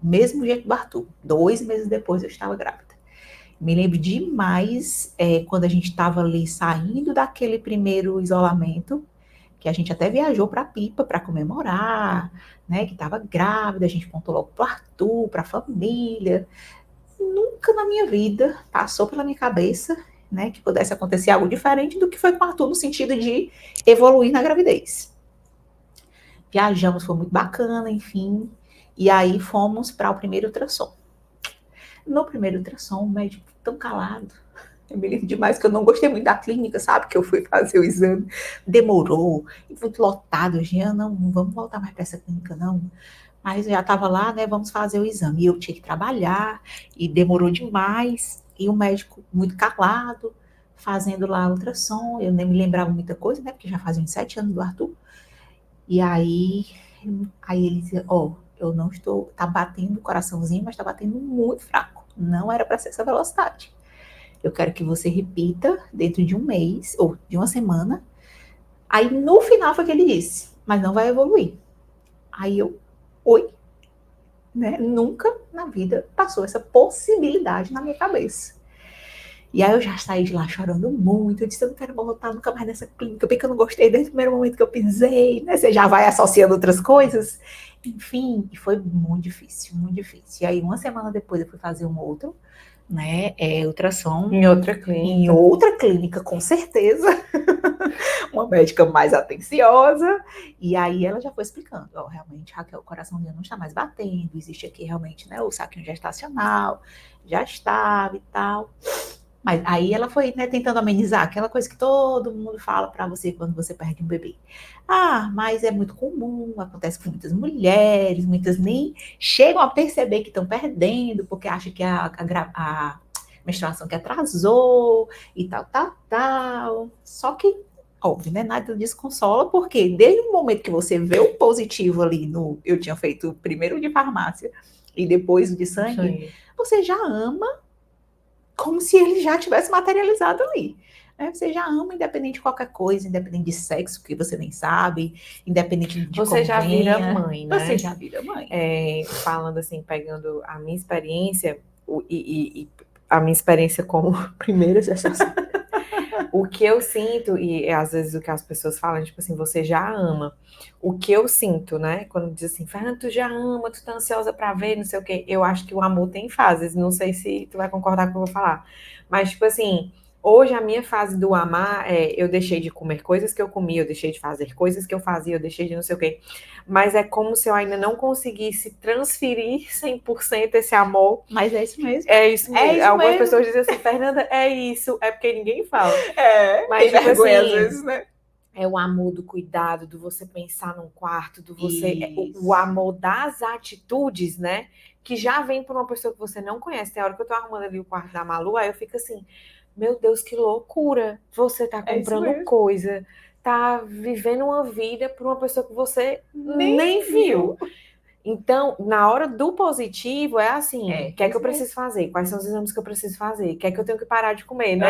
mesmo jeito do Arthur, 2 meses depois eu estava grávida. Me lembro demais quando a gente estava ali saindo daquele primeiro isolamento, que a gente até viajou para Pipa para comemorar, né? Que estava grávida, a gente contou logo para o Arthur, para a família. nunca na minha vida passou pela minha cabeça, né, que pudesse acontecer algo diferente do que foi com o Arthur no sentido de evoluir na gravidez. Viajamos, foi muito bacana, enfim. E aí fomos para o primeiro ultrassom. No primeiro ultrassom, o médico tão calado. Eu me lembro demais que eu não gostei muito da clínica, sabe? Que eu fui fazer o exame. Demorou, e muito lotado. Jean, não vamos voltar mais para essa clínica, não. Mas eu já estava lá, né? Vamos fazer o exame. E eu tinha que trabalhar, e demorou demais. E o médico muito calado, fazendo lá a ultrassom. Eu nem me lembrava muita coisa, né? Porque já fazia uns 7 anos do Arthur. E aí ele dizia, eu não estou, tá batendo o coraçãozinho, mas tá batendo muito fraco. Não era para ser essa velocidade. Eu quero que você repita dentro de um mês, ou de uma semana. Aí no final foi que ele disse, mas não vai evoluir. Aí oi, né? Nunca na vida passou essa possibilidade na minha cabeça. E aí eu já saí de lá chorando muito. Eu disse, eu não quero voltar nunca mais nessa clínica, porque eu não gostei desde o primeiro momento que eu pisei, né? Você já vai associando outras coisas. Enfim, e foi muito difícil, muito difícil. E aí uma semana depois eu fui fazer um outro, né? Ultrassom. Em outra clínica. Em outra clínica, com certeza. Uma médica mais atenciosa. E aí ela já foi explicando, realmente, Raquel, o coraçãozinho não está mais batendo, existe aqui realmente, né, o saquinho gestacional, já estava e tal. Mas aí ela foi, né, tentando amenizar aquela coisa que todo mundo fala para você quando você perde um bebê. Mas é muito comum, acontece com muitas mulheres, muitas nem chegam a perceber que estão perdendo, porque acham que a menstruação que atrasou e tal, tal, tal. Só que, óbvio, né, nada disso consola, porque desde o momento que você vê o positivo ali eu tinha feito primeiro de farmácia e depois o de sangue, você já ama como se ele já tivesse materializado ali. Né? Você já ama independente de qualquer coisa, independente de sexo, que você nem sabe, independente de você como já venha, vira mãe, né? Você já vira mãe. Falando assim, pegando a minha experiência, e a minha experiência como primeira gestação. O que eu sinto, e às vezes o que as pessoas falam, tipo assim, você já ama. O que eu sinto, né? Quando diz assim, Fernanda, tu já ama, tu tá ansiosa pra ver, não sei o quê. Eu acho que o amor tem fases, não sei se tu vai concordar com o que eu vou falar. Mas, tipo assim, hoje a minha fase do amar eu deixei de comer coisas que eu comia, eu deixei de fazer coisas que eu fazia, eu deixei de não sei o quê. Mas é como se eu ainda não conseguisse transferir 100% esse amor. Mas é isso mesmo. É isso mesmo. É isso Algumas mesmo. pessoas dizem assim, Fernanda, é isso. É porque ninguém fala. Mas, tem tipo vergonha assim, às vezes, né? É o amor do cuidado, do você pensar num quarto, do você. O amor das atitudes, né? Que já vem por uma pessoa que você não conhece. Tem hora que eu tô arrumando ali o quarto da Malu, aí eu fico assim, meu Deus, que loucura! Você tá comprando coisa, tá vivendo uma vida por uma pessoa que você nem viu. Então, na hora do positivo, é assim, o que é que eu preciso fazer? Quais são os exames que eu preciso fazer? O que é que eu tenho que parar de comer, né?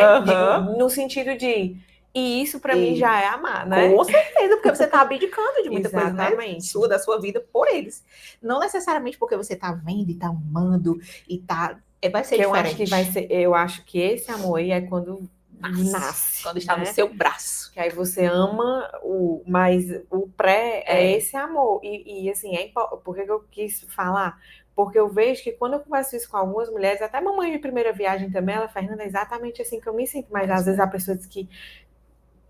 No sentido de... E isso para mim já é amar, né? Com certeza, porque você tá abdicando de muita coisa, né? Exatamente. Da sua vida por eles. Não necessariamente porque você tá vendo e tá amando e tá... Vai ser diferente. Eu acho que esse amor aí é quando nasce. Quando está no seu braço. Que aí você ama, mas o pré é esse amor. E assim, por que eu quis falar? Porque eu vejo que quando eu converso isso com algumas mulheres, até mamãe de primeira viagem também, ela, Fernanda, é exatamente assim que eu me sinto. Mas às vezes a pessoa diz que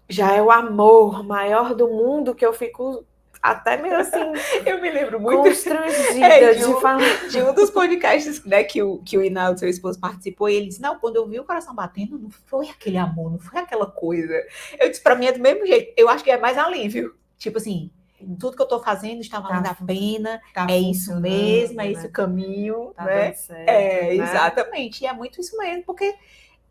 já é o amor maior do mundo, que eu fico até meio assim... Eu me lembro muito constrangida de falar. De um dos podcasts, né, que o Hinaldo, seu esposo, participou, e ele disse, não, quando eu vi o coração batendo, não foi aquele amor, não foi aquela coisa. Eu disse, pra mim é do mesmo jeito, eu acho que é mais alívio. Tipo assim, tudo que eu tô fazendo está valendo a pena, é isso mesmo, é esse o caminho, né? Certo, exatamente, e é muito isso mesmo, porque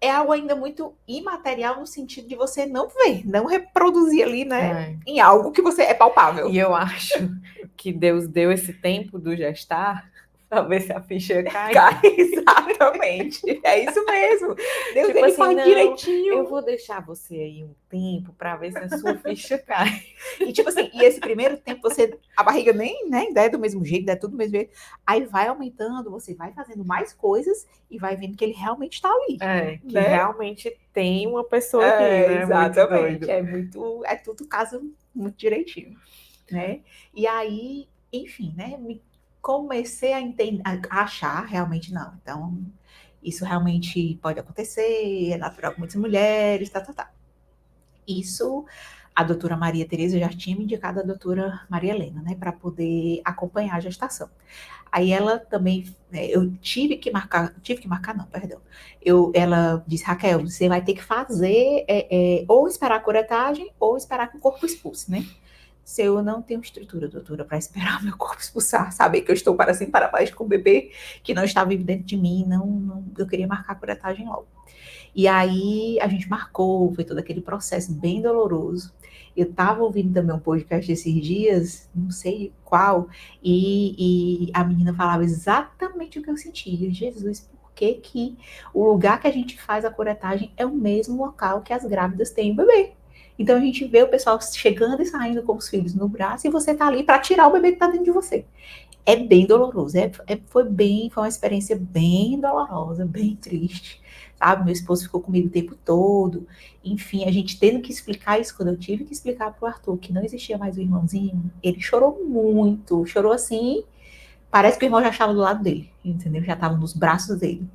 é algo ainda muito imaterial no sentido de você não ver, não reproduzir ali, né? Em algo que você é palpável. E eu acho que Deus deu esse tempo do gestar pra ver se a ficha cai. Exatamente. É isso mesmo. Deus tipo ele assim, faz direitinho. Eu vou deixar você aí um tempo para ver se a sua ficha cai. E tipo assim, e esse primeiro tempo a barriga nem, né, é do mesmo jeito, é tudo do mesmo jeito. Aí vai aumentando, você vai fazendo mais coisas e vai vendo que ele realmente está ali. Que realmente tem uma pessoa aqui, né? Exatamente. É tudo caso muito direitinho, né? E aí, enfim, né? Comecei a entender, a achar realmente não. Então, Isso realmente pode acontecer, é natural com muitas mulheres, tá. Isso, a doutora Maria Tereza já tinha me indicado a doutora Maria Helena, né, para poder acompanhar a gestação. Aí ela também, eu tive que marcar não, perdão. Ela disse, Raquel, você vai ter que fazer, ou esperar a curetagem, ou esperar que o corpo expulse, né? Se eu não tenho estrutura, doutora, para esperar meu corpo expulsar, saber que eu estou para assim, para baixo com o bebê que não está vivo dentro de mim, eu queria marcar a curetagem logo. E aí a gente marcou, foi todo aquele processo bem doloroso. Eu estava ouvindo também um podcast esses dias, não sei qual, e a menina falava exatamente o que eu sentia. Jesus, por que que o lugar que a gente faz a curetagem é o mesmo local que as grávidas têm o bebê? Então a gente vê o pessoal chegando e saindo com os filhos no braço e você tá ali para tirar o bebê que tá dentro de você. É bem doloroso, foi uma experiência bem dolorosa, bem triste, sabe? Meu esposo ficou comigo o tempo todo, enfim, a gente tendo que explicar isso, quando eu tive que explicar pro Arthur que não existia mais o irmãozinho, ele chorou muito, chorou assim, parece que o irmão já estava do lado dele, entendeu? Já estava nos braços dele.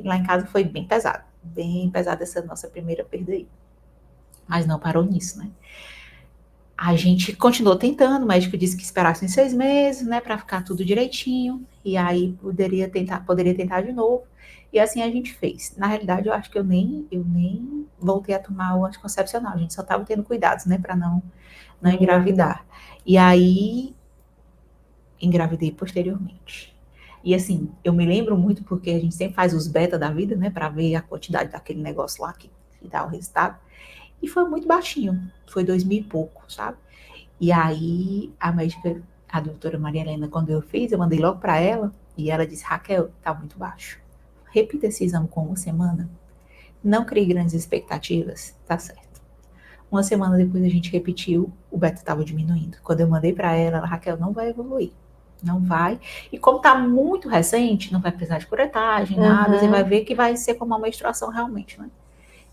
Lá em casa foi bem pesado essa nossa primeira perda aí. Mas não parou nisso, né? A gente continuou tentando, o médico disse que esperasse em 6 meses, né, para ficar tudo direitinho, e aí poderia tentar de novo, e assim a gente fez. Na realidade, eu acho que eu nem voltei a tomar o anticoncepcional, a gente só estava tendo cuidados, né, para não engravidar. E aí, engravidei posteriormente. E assim, eu me lembro muito porque a gente sempre faz os beta da vida, né, para ver a quantidade daquele negócio lá que dá o resultado. E foi muito baixinho, foi 2.000 e pouco, sabe? E aí a médica, a doutora Maria Helena, quando eu fiz, eu mandei logo para ela e ela disse, Raquel, tá muito baixo. Repita esse exame com uma semana. Não crie grandes expectativas, tá certo. Uma semana depois a gente repetiu, o beta estava diminuindo. Quando eu mandei para ela, Raquel, não vai evoluir. Não vai. E como tá muito recente, não vai precisar de curetagem, nada, você vai ver que vai ser como uma menstruação realmente, né?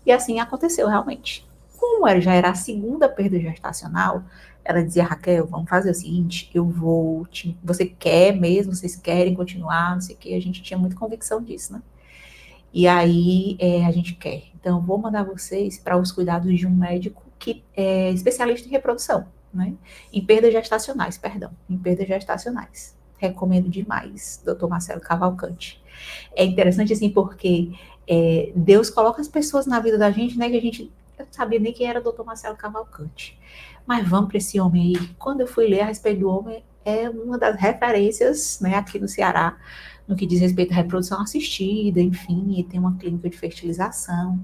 E assim aconteceu realmente. Como já era a segunda perda gestacional, ela dizia, Raquel, vamos fazer o seguinte, você quer mesmo, vocês querem continuar, não sei o que, a gente tinha muita convicção disso, né? E aí a gente quer. Então, eu vou mandar vocês para os cuidados de um médico que é especialista em reprodução, né? Em perdas gestacionais, perdão, em perdas gestacionais. Recomendo demais, Dr. Marcelo Cavalcante. É interessante, assim, porque Deus coloca as pessoas na vida da gente, né, que eu não sabia nem quem era o Dr. Marcelo Cavalcante. Mas vamos para esse homem aí. Quando eu fui ler a respeito do homem, é uma das referências, né, aqui no Ceará, no que diz respeito à reprodução assistida, enfim, e tem uma clínica de fertilização.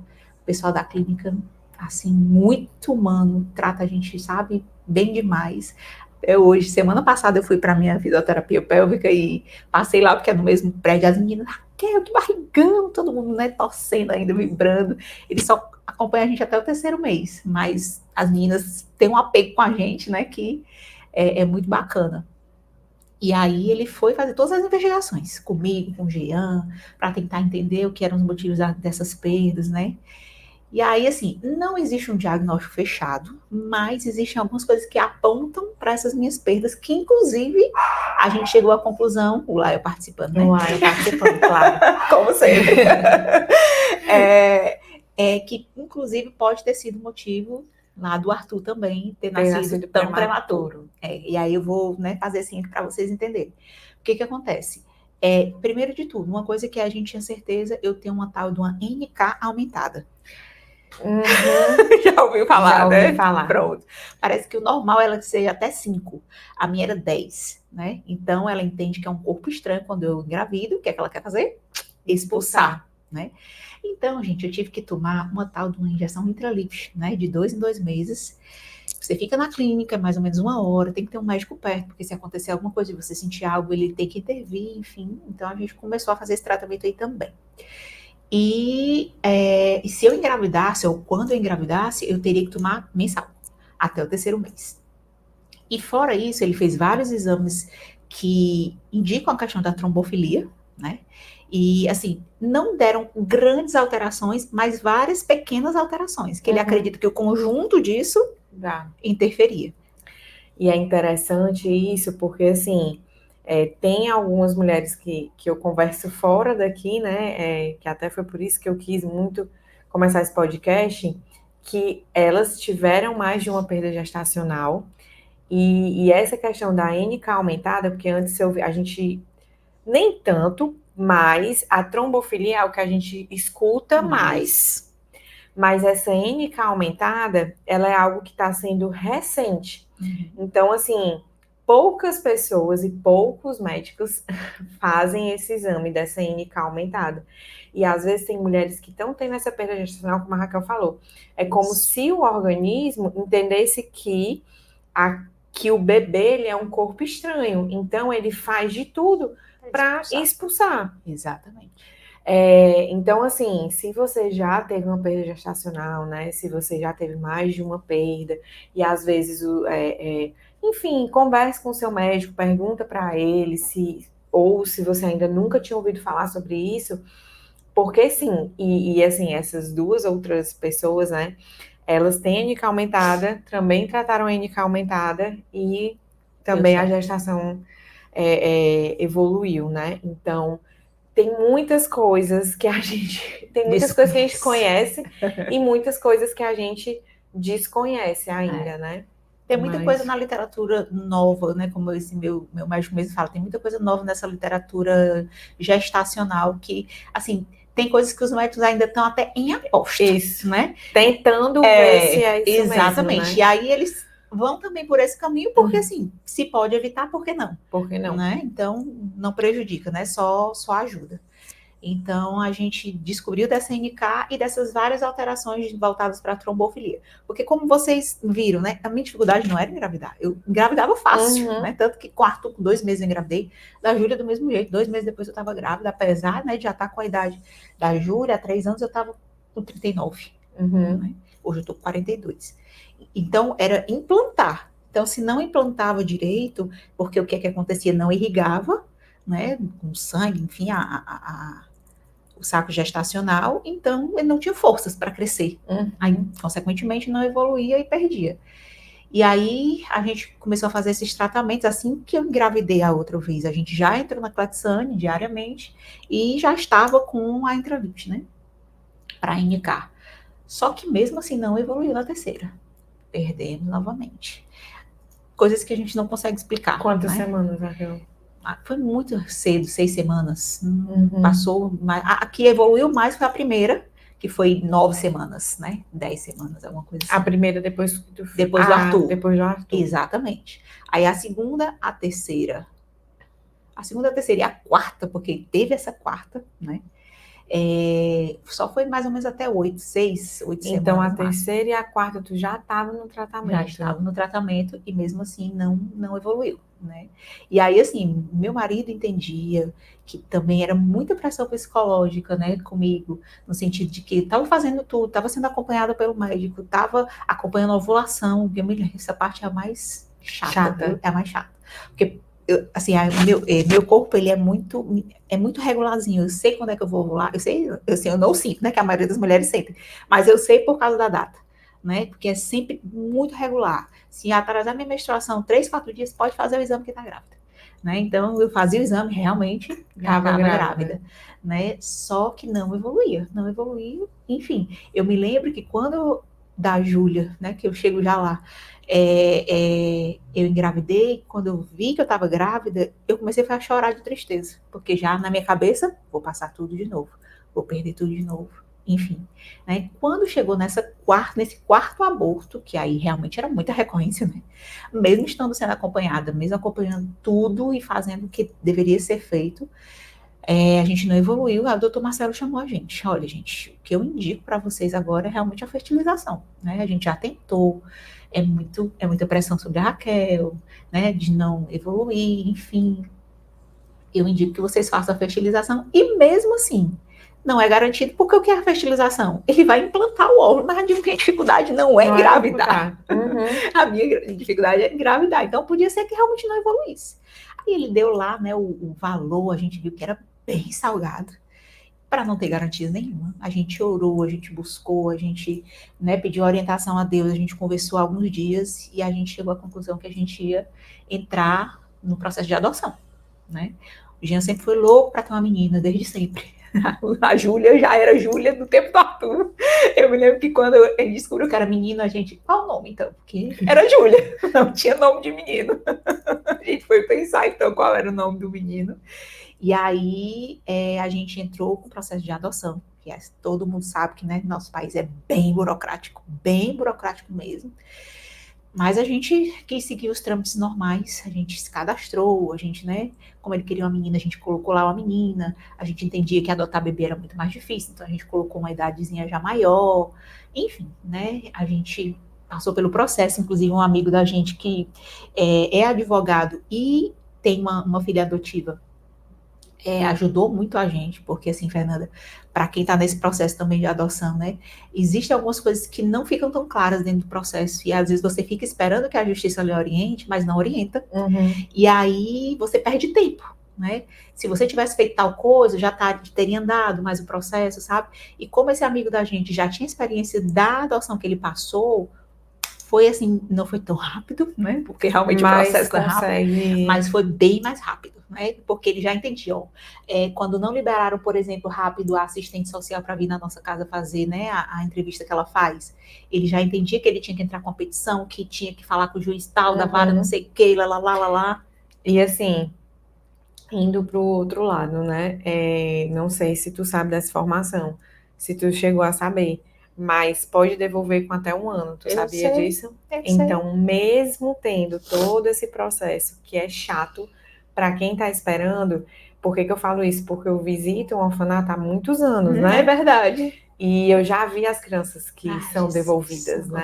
O pessoal da clínica, assim, muito humano, trata a gente, sabe, bem demais. Hoje, semana passada, eu fui para minha fisioterapia pélvica e passei lá, porque é no mesmo prédio, as meninas, Raquel, que barrigão, todo mundo, né, torcendo ainda, vibrando. Eles só acompanham a gente até o 3º mês, mas as meninas têm um apego com a gente, né, que é muito bacana. E aí ele foi fazer todas as investigações comigo, com o Jean, para tentar entender o que eram os motivos dessas perdas, né? E aí, assim, não existe um diagnóstico fechado, mas existem algumas coisas que apontam para essas minhas perdas, que inclusive a gente chegou à conclusão, o Laio participando, né? O Laio participando, claro. Como sempre. Que inclusive pode ter sido motivo lá do Arthur também ter nascido tão prematuro. E aí eu vou, né, fazer assim para vocês entenderem. O que acontece? Primeiro de tudo, uma coisa que a gente tinha certeza, eu tenho uma tal de uma NK aumentada. Já ouviu falar, Já né? ouvi falar. Pronto. Parece que o normal ela seja até 5. A minha era 10, né? Então ela entende que é um corpo estranho quando eu engravido. O que é que ela quer fazer? Expulsar, né? Então, gente, eu tive que tomar uma tal de uma injeção Intralipid, né? De 2 em 2 meses. Você fica na clínica, mais ou menos 1 hora, tem que ter um médico perto, porque se acontecer alguma coisa, você sentir algo, ele tem que intervir, enfim. Então, a gente começou a fazer esse tratamento aí também. E se eu engravidasse, ou quando eu engravidasse, eu teria que tomar mensal, até o 3º mês. E fora isso, ele fez vários exames que indicam a questão da trombofilia, né? E, assim, não deram grandes alterações, mas várias pequenas alterações, que ele acredita que o conjunto disso interferia. E é interessante isso, porque, assim, Tem algumas mulheres que eu converso fora daqui, né? Que até foi por isso que eu quis muito começar esse podcast, que elas tiveram mais de uma perda gestacional. E essa questão da NK aumentada, porque antes a gente nem tanto, mas a trombofilia é o que a gente escuta mais. Mas essa NK aumentada, ela é algo que está sendo recente. Então, assim, poucas pessoas e poucos médicos fazem esse exame dessa NK aumentada. E às vezes tem mulheres que estão tendo essa perda gestacional, como a Raquel falou. É como se o organismo entendesse que o bebê ele é um corpo estranho. Então, ele faz de tudo para expulsar. Exatamente. Então, assim, se você já teve uma perda gestacional, né? Se você já teve mais de uma perda, e às vezes, enfim, converse com o seu médico, pergunta para ele ou se você ainda nunca tinha ouvido falar sobre isso, porque sim, e assim, essas duas outras pessoas, né? Elas têm NK aumentada, também trataram a NK aumentada e também a gestação evoluiu, né? Então, tem muitas coisas que a gente. Tem muitas coisas que a gente conhece e muitas coisas que a gente desconhece ainda, né? Tem muita coisa na literatura nova, né? Como esse meu médico mesmo fala, tem muita coisa nova nessa literatura gestacional que, assim, tem coisas que os médicos ainda estão até em aposta. Isso, né? Tentando ver se é isso exatamente. mesmo, né? E aí eles vão também por esse caminho, porque assim, se pode evitar, por que não? Por que não? Né? Então, não prejudica, né? Só ajuda. Então, a gente descobriu dessa NK e dessas várias alterações voltadas para a trombofilia. Porque, como vocês viram, né? A minha dificuldade não era engravidar. Eu engravidava fácil, né? Tanto que com 2 meses eu engravidei. Da Júlia, do mesmo jeito. 2 meses depois eu estava grávida, apesar, né, de já estar com a idade da Júlia, há 3 anos eu estava com 39. Né? Hoje eu estou com 42. Então, era implantar. Então, se não implantava direito, porque o que acontecia? Não irrigava, né? Com sangue, enfim, o saco gestacional, então ele não tinha forças para crescer. Aí, consequentemente, não evoluía e perdia. E aí, a gente começou a fazer esses tratamentos assim que eu engravidei a outra vez. A gente já entrou na Cletane diariamente e já estava com a Intravit, né? Para indicar. Só que mesmo assim não evoluiu na terceira. Perdemos novamente. Coisas que a gente não consegue explicar. Quantas semanas, Raquel? Foi muito cedo, 6 semanas. Passou. A que evoluiu mais foi a primeira, que foi 9 semanas, né? 10 semanas, alguma coisa assim. A primeira depois do Arthur. Depois do Arthur. Exatamente. Aí a segunda, a terceira. A segunda, a terceira e a quarta, porque teve essa quarta, né? Só foi mais ou menos até 8 semanas. Então, a terceira e a quarta, tu já estava no tratamento. Já estava no tratamento e mesmo assim não evoluiu, né? E aí, assim, meu marido entendia que também era muita pressão psicológica, né, comigo, no sentido de que estava fazendo tudo, estava sendo acompanhada pelo médico, estava acompanhando a ovulação, essa parte é a mais chata. É a mais chata. Porque meu corpo, ele é muito regularzinho. Eu sei quando é que eu vou ovular. Eu não sinto, né? Que a maioria das mulheres sentem. Mas eu sei por causa da data, né? Porque é sempre muito regular. Se atrasar minha menstruação 3, 4 dias, pode fazer o exame que tá grávida. Né? Então, eu fazia o exame, realmente estava grávida. Né? Só que não evoluía. Enfim, eu me lembro que quando da Júlia, né? Que eu chego já lá. Eu engravidei, quando eu vi que eu estava grávida, eu comecei a chorar de tristeza, porque já na minha cabeça, vou passar tudo de novo, vou perder tudo de novo, enfim. Né? Quando chegou nesse quarto aborto, que aí realmente era muita recorrência, né? Mesmo estando sendo acompanhada, mesmo acompanhando tudo e fazendo o que deveria ser feito, a gente não evoluiu. O doutor Marcelo chamou a gente. Olha, gente, o que eu indico para vocês agora é realmente a fertilização, né? A gente já tentou, é muita pressão sobre a Raquel, né? De não evoluir, enfim. Eu indico que vocês façam a fertilização e mesmo assim, não é garantido, porque o que é a fertilização? Ele vai implantar o óvulo, mas a minha dificuldade não é engravidar. A minha dificuldade é engravidar. Então, podia ser que realmente não evoluísse. Aí ele deu lá, né, o valor, a gente viu que era bem salgado, para não ter garantia nenhuma. A gente orou, a gente buscou, a gente, né, pediu orientação a Deus, a gente conversou alguns dias e a gente chegou à conclusão que a gente ia entrar no processo de adoção. né? O Jean sempre foi louco para ter uma menina, desde sempre. A Júlia já era Júlia do tempo do Arthur. Eu me lembro que quando ele descobriu que era menino, a gente, qual o nome então? Porque era Júlia, não tinha nome de menino. A gente foi pensar então qual era o nome do menino. E aí a gente entrou com o processo de adoção, que todo mundo sabe que, né, nosso país é bem burocrático mesmo. Mas a gente quis seguir os trâmites normais, a gente se cadastrou, a gente, né, como ele queria uma menina, a gente colocou lá uma menina, a gente entendia que adotar bebê era muito mais difícil, então a gente colocou uma idadezinha já maior, enfim, né, a gente passou pelo processo, inclusive um amigo da gente que é advogado e tem uma filha adotiva, ajudou muito a gente, porque assim, Fernanda, para quem está nesse processo também de adoção, né, existem algumas coisas que não ficam tão claras dentro do processo, e às vezes você fica esperando que a justiça lhe oriente, mas não orienta, e aí você perde tempo, né, se você tivesse feito tal coisa, já teria andado mais o processo, sabe, e como esse amigo da gente já tinha experiência da adoção que ele passou, foi assim, não foi tão rápido, né? Porque realmente o processo é rápido, mas foi bem mais rápido, né? Porque ele já entendia, ó, quando não liberaram, por exemplo, rápido a assistente social para vir na nossa casa fazer, né, a entrevista que ela faz, ele já entendia que ele tinha que entrar com a petição, que tinha que falar com o juiz tal, da vara, não sei o que, lá. E assim, indo para o outro lado, né? Não sei se tu sabe dessa informação, se tu chegou a saber, mas pode devolver com até 1 ano. Tu sabia disso? Então, mesmo tendo todo esse processo que é chato para quem está esperando, por que eu falo isso? Porque eu visito um orfanato há muitos anos, né? É verdade. E eu já vi as crianças que são devolvidas, né?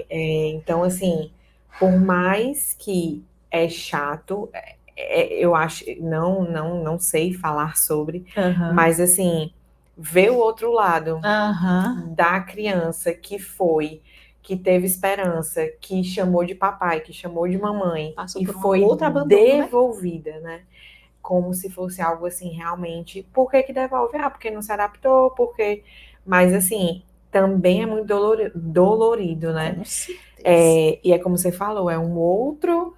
Então, assim, por mais que é chato, eu acho, não sei falar sobre, mas assim, ver o outro lado da criança que teve esperança, que chamou de papai, que chamou de mamãe, passou e por foi outro abandono, devolvida, né? Como se fosse algo assim, realmente, por que devolve? Porque não se adaptou, porque... Mas assim, também é muito dolorido, né? Com certeza. E é como você falou, é um outro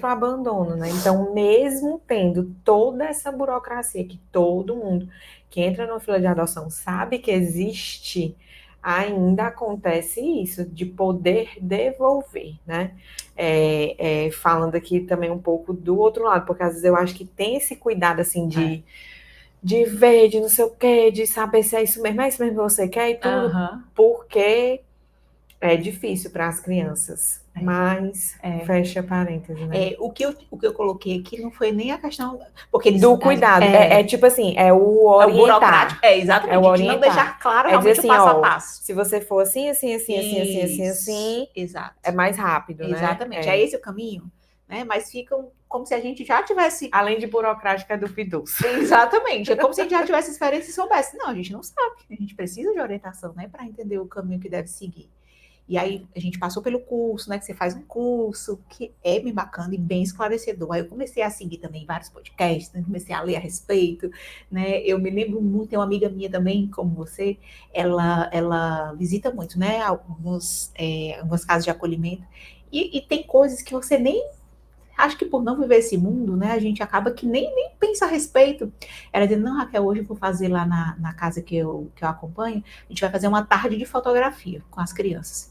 abandono, né? Então, mesmo tendo toda essa burocracia que todo mundo que entra numa fila de adoção sabe que existe, ainda acontece isso, de poder devolver, né? Falando aqui também um pouco do outro lado, porque às vezes eu acho que tem esse cuidado, assim, de ver, de não sei o quê, de saber se é isso mesmo que você quer e tudo, porque é difícil para as crianças, mas fecha parênteses, né? O que eu coloquei aqui não foi nem a questão... Porque eles, do cuidado, tipo assim, é o orientar. Exatamente, de não deixar claro realmente dizer assim, o passo a passo. Se você for assim, Exato. é mais rápido, né? Exatamente, é esse o caminho, né? Mas ficam como se a gente já tivesse... Além de burocrática, é duvidoso. Exatamente, é como se a gente já tivesse experiência e soubesse. Não, a gente não sabe, a gente precisa de orientação, né? Para entender o caminho que deve seguir. E aí a gente passou pelo curso, né? Que você faz um curso que é bem bacana e bem esclarecedor. Aí eu comecei a seguir também vários podcasts, né, comecei a ler a respeito, né? Eu me lembro muito, tem uma amiga minha também, como você, ela visita muito, né? Algumas casas de acolhimento. E tem coisas que você nem... Acho que por não viver esse mundo, né, a gente acaba que nem pensa a respeito. Ela dizendo, não, Raquel, hoje eu vou fazer lá na casa que eu acompanho, a gente vai fazer uma tarde de fotografia com as crianças.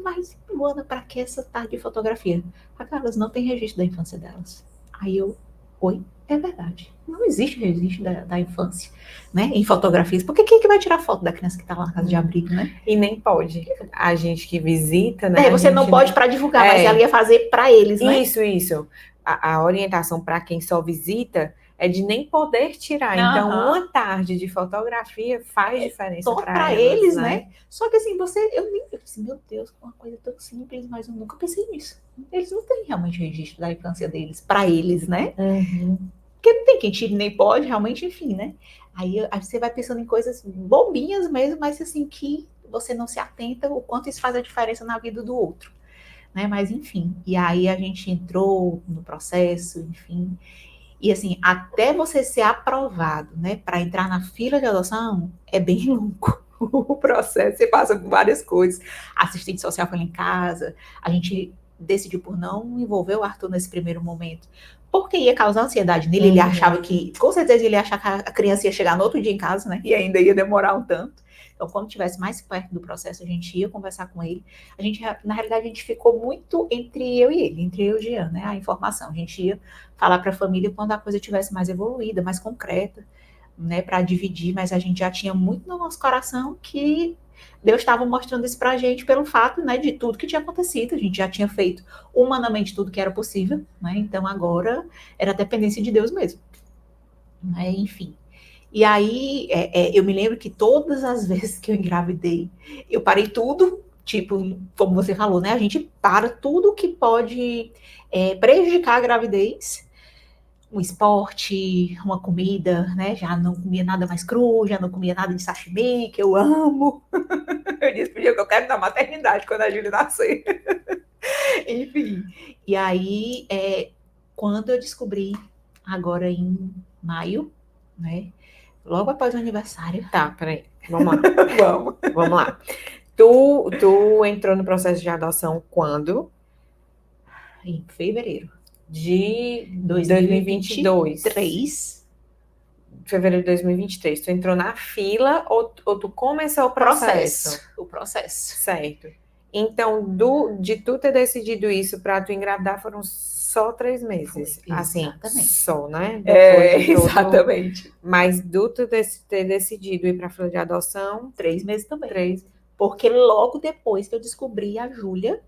Mas, Luana, para que essa tarde de fotografia? Raquel, elas não têm registro da infância delas. Aí eu, oi, é verdade. Não existe registro da infância, né, em fotografias. Porque quem é que vai tirar foto da criança que está lá na casa de abrigo, né? E nem pode. A gente que visita, né? Você não pode para divulgar, mas ela ia fazer para eles, né? Isso. A orientação para quem só visita é de nem poder tirar. Então, uma tarde de fotografia faz diferença para eles, né? Só que assim, eu disse, meu Deus, uma coisa tão simples, mas eu nunca pensei nisso. Eles não têm realmente registro da infância deles, para eles, né? Porque não tem quem tire nem pode, realmente, enfim, né? Aí você vai pensando em coisas bobinhas mesmo, mas assim, que você não se atenta o quanto isso faz a diferença na vida do outro, né? Mas enfim, e aí a gente entrou no processo, enfim... E assim, até você ser aprovado, né, para entrar na fila de adoção, é bem longo o processo. Você passa por várias coisas. A assistente social foi lá em casa, a gente decidiu por não envolver o Arthur nesse primeiro momento, porque ia causar ansiedade nele, ele achava que, com certeza ele ia achar que a criança ia chegar no outro dia em casa, né, e ainda ia demorar um tanto. Então, quando estivesse mais perto do processo, a gente ia conversar com ele. Na realidade, a gente ficou muito entre eu e ele, entre eu e o Jean, né, a informação. A gente ia falar para a família quando a coisa estivesse mais evoluída, mais concreta, né, para dividir, mas a gente já tinha muito no nosso coração que Deus estava mostrando isso para a gente pelo fato, né, de tudo que tinha acontecido. A gente já tinha feito humanamente tudo que era possível, né, então agora era dependência de Deus mesmo, né, enfim. E aí, eu me lembro que todas as vezes que eu engravidei, eu parei tudo, tipo, como você falou, né, a gente para tudo que pode prejudicar a gravidez, um esporte, uma comida, né? Já não comia nada mais cru, já não comia nada de sashimi, que eu amo. Eu disse pro dia que eu quero na maternidade quando a Júlia nascer. Enfim. E aí, quando eu descobri, agora em maio, né? Logo após o aniversário. Tá, peraí. Vamos lá. Vamos. Vamos lá. Tu entrou no processo de adoção quando? Em fevereiro. De 2022. 3. Fevereiro de 2023. Tu entrou na fila ou tu começou o processo? O processo. Certo. Então, de tu ter decidido isso para tu engravidar foram só 3 meses. Foi, assim, exatamente. só, né? Depois de todo... Exatamente. Mas do tu ter decidido ir para a fila de adoção... 3 meses também. 3. Porque logo depois que eu descobri a Júlia,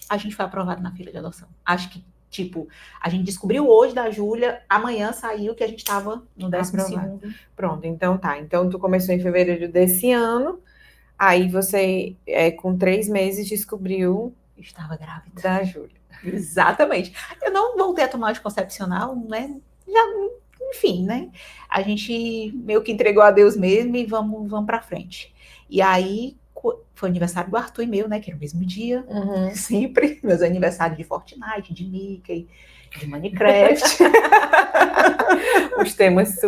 a gente foi aprovado na fila de adoção. Acho que, tipo, a gente descobriu hoje da Júlia, amanhã saiu que a gente estava no 12º. Pronto, então tá. Então tu começou em fevereiro desse ano, aí você, com 3 meses, descobriu... Estava grávida. Da Júlia. Exatamente. Eu não voltei a tomar anticoncepcional, né? Enfim, né? A gente meio que entregou a Deus mesmo e vamos para frente. E aí, foi aniversário do Arthur e meu, né? Que era o mesmo dia. Uhum. Sempre. Meus aniversários de Fortnite, de Mickey, de Minecraft. Os temas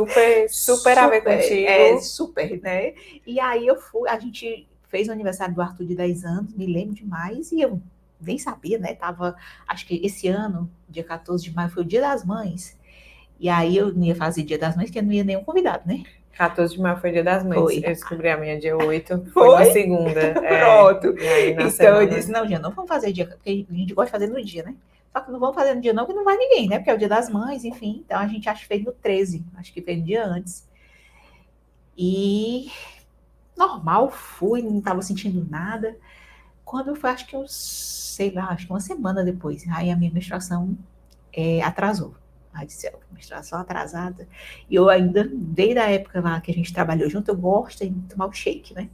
super a ver contigo. Super, né? E aí a gente fez o aniversário do Arthur de 10 anos, me lembro demais, e eu nem sabia, né? Acho que esse ano, dia 14 de maio, foi o Dia das Mães. E aí eu não ia fazer Dia das Mães, porque não ia nenhum convidado, né? 14 de maio foi Dia das Mães. Foi. Eu descobri a minha dia 8. Foi na segunda. Pronto. Então semana... eu disse, não, Gia, não vamos fazer dia, porque a gente gosta de fazer no dia, né? Só que não vamos fazer no dia não, porque não vai ninguém, né? Porque é o Dia das Mães, enfim. Então a gente acho que fez no 13. Acho que fez no dia antes. E normal, fui, não estava sentindo nada. Quando foi, acho que acho que uma semana depois, aí a minha menstruação atrasou. Ai, do céu, menstruação atrasada. E eu ainda, desde a época lá que a gente trabalhou junto, eu gosto de tomar o shake, né?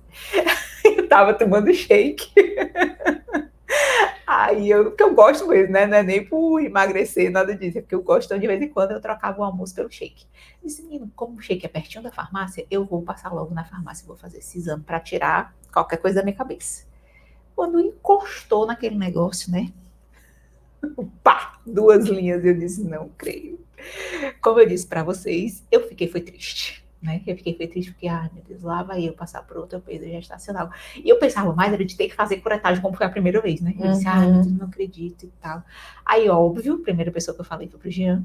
Eu tava tomando shake. Aí porque eu gosto mesmo, né? Não é nem por emagrecer, nada disso. É porque eu gosto, então, de vez em quando eu trocava o almoço pelo shake. Eu disse, menino, como o shake é pertinho da farmácia, eu vou passar logo na farmácia e vou fazer esse exame para tirar qualquer coisa da minha cabeça. Quando encostou naquele negócio, né? Pá! 2 linhas. Eu disse, não creio. Como eu disse para vocês, eu foi triste. Né? Eu fiquei triste porque, meu Deus, lá vai eu passar por outra perda gestacional. E eu pensava mais era de ter que fazer curetagem como foi a primeira vez, né? Eu disse, meu Deus, não acredito e tal. Aí, óbvio, a primeira pessoa que eu falei foi pro Jean.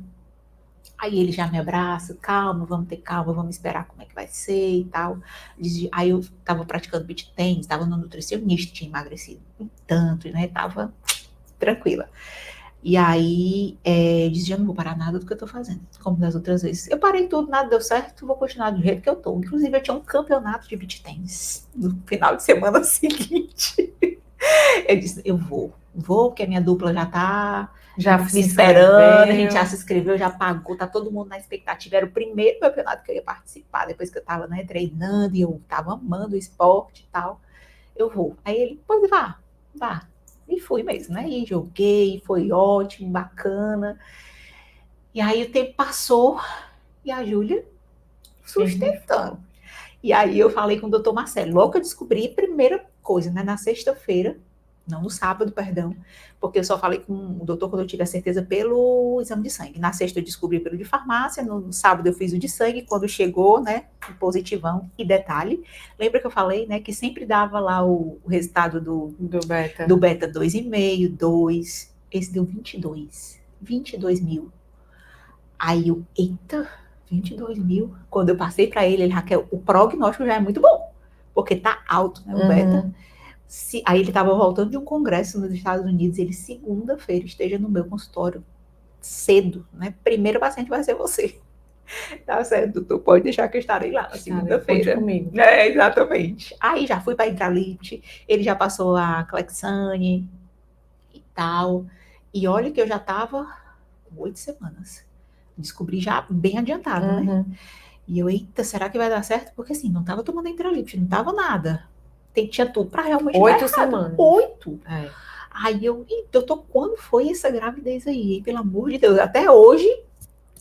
Aí ele já me abraça, calma, vamos ter calma, vamos esperar como é que vai ser e tal. Aí eu tava praticando beach tennis, tava no nutricionista, tinha emagrecido um tanto, né? Tava tranquila. E aí, dizia, não vou parar nada do que eu tô fazendo, como das outras vezes. Eu parei tudo, nada deu certo, vou continuar do jeito que eu tô. Inclusive, eu tinha um campeonato de beach tennis no final de semana seguinte. Eu disse, eu vou, porque a minha dupla já tá me esperando, a gente já se inscreveu, já pagou, tá todo mundo na expectativa. Era o primeiro campeonato que eu ia participar, depois que eu tava, né, treinando, e eu tava amando o esporte e tal. Eu vou. Aí ele, pois vá. E fui mesmo, né? E joguei, foi ótimo, bacana. E aí o tempo passou e a Júlia sustentando. E aí eu falei com o doutor Marcelo. Logo que eu descobri, primeira coisa, né? Na sexta-feira, não, no sábado, perdão, porque eu só falei com o doutor quando eu tive a certeza pelo exame de sangue. Na sexta eu descobri pelo de farmácia, no sábado eu fiz o de sangue, quando chegou, né, o positivão. E detalhe, lembra que eu falei, né, que sempre dava lá o resultado do beta 2,5, 2, esse deu 22 mil. Aí eu, eita, 22 mil. Quando eu passei para ele, Raquel, o prognóstico já é muito bom, porque tá alto, né, o beta. Aí ele estava voltando de um congresso nos Estados Unidos, ele segunda-feira esteja no meu consultório cedo, né? Primeiro paciente vai ser você. Tá certo, doutor, pode deixar que eu estarei lá na segunda-feira. comigo. Exatamente. Aí já fui para Intralift, ele já passou a Clexane e tal. E olha que eu já estava 8 semanas. Descobri já bem adiantado, né? E eu, eita, será que vai dar certo? Porque assim, não estava tomando Intralift, não estava nada. Tinha tudo para realmente 8 semanas. 8. Aí eu, doutor, quando foi essa gravidez aí? Pelo amor de Deus, até hoje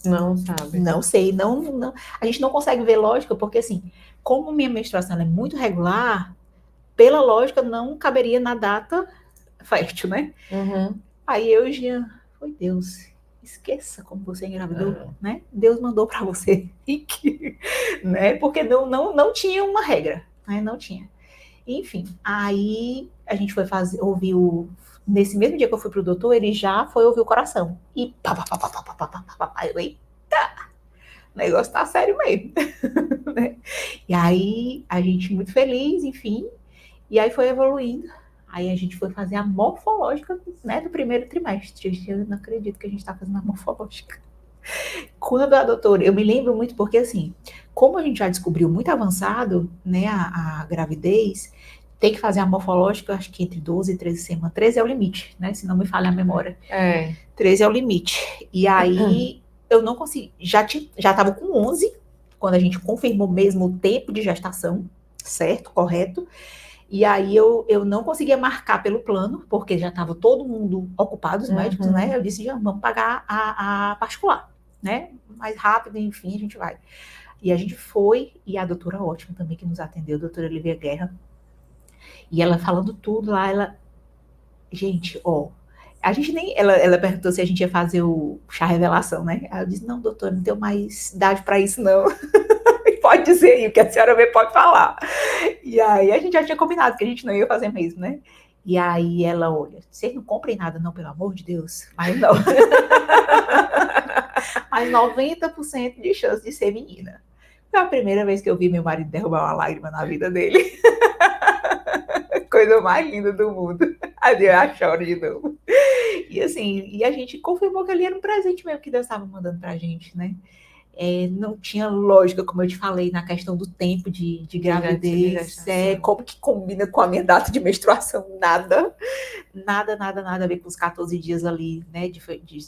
não sabe. Não sei, não. A gente não consegue ver lógica, porque assim, como minha menstruação é muito regular, pela lógica não caberia na data fértil, né? Aí eu já, foi Deus, esqueça como você engravidou, né? Deus mandou para você, né? Porque não tinha uma regra, né? Não tinha. Enfim, aí a gente foi ouvir nesse mesmo dia que eu fui pro doutor, ele já foi ouvir o coração. E pá, pá, pá, pá, pá, pá, pá, pá, pá, eu, eita! O negócio tá sério mesmo. Né? E aí, a gente muito feliz, enfim, e aí foi evoluindo. Aí a gente foi fazer a morfológica, né, do primeiro trimestre. Eu não acredito que a gente tá fazendo a morfológica. Quando a doutora, eu me lembro muito porque assim, como a gente já descobriu muito avançado, né, a gravidez, tem que fazer a morfológica, acho que entre 12 e 13 semanas. 13 é o limite, né, se não me falha a memória. 13 é o limite. E aí eu não consegui, já estava com 11, quando a gente confirmou mesmo o tempo de gestação, certo, correto. E aí eu não conseguia marcar pelo plano, porque já estava todo mundo ocupado, os médicos, né? Eu disse, já vamos pagar a particular, né? Mais rápido, enfim, a gente vai. E a gente foi, e a doutora ótima também que nos atendeu, a doutora Olivia Guerra, e ela falando tudo lá, ela... Gente, ó, a gente nem... Ela perguntou se a gente ia fazer o chá revelação, né? Aí eu disse, não, doutora, não tenho mais idade para isso, não. Pode dizer aí, o que a senhora vê pode falar. E aí a gente já tinha combinado que a gente não ia fazer mesmo, né? E aí ela olha, vocês não comprem nada não, pelo amor de Deus. Mas não. Mas 90% de chance de ser menina. Foi a primeira vez que eu vi meu marido derrubar uma lágrima na vida dele. Coisa mais linda do mundo. Aí eu choro de novo. E assim, e a gente confirmou que ali era um presente mesmo que Deus estava mandando pra gente, né? Não tinha lógica, como eu te falei, na questão do tempo de gravidez, como que combina com a minha data de menstruação, nada a ver com os 14 dias ali, né, de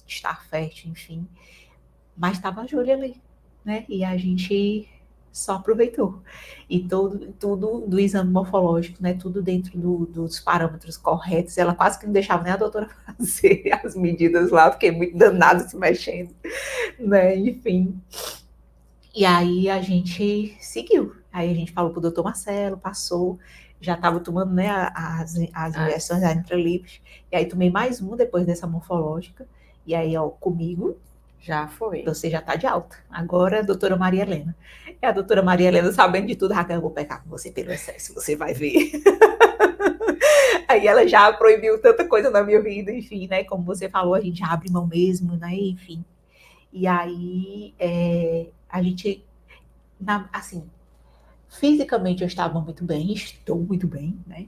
estar fértil, enfim, mas estava a Júlia ali, né, e a gente só aproveitou, e tudo do exame morfológico, né, tudo dentro dos parâmetros corretos, ela quase que não deixava nem a doutora fazer as medidas lá, fiquei muito danada se mexendo, né, enfim. E aí a gente seguiu. Aí a gente falou pro doutor Marcelo, passou, já estava tomando, né, as injeções da Intralipid, e aí tomei mais uma depois dessa morfológica, e aí, ó, comigo, já foi. Você já tá de alta. Agora, a doutora Maria Helena. É a doutora Maria Helena, sabendo de tudo, Raquel, eu vou pecar com você pelo excesso, você vai ver. Aí ela já proibiu tanta coisa na minha vida, enfim, né, como você falou, a gente abre mão mesmo, né, enfim. E aí, a gente, assim, fisicamente eu estava muito bem, estou muito bem, né?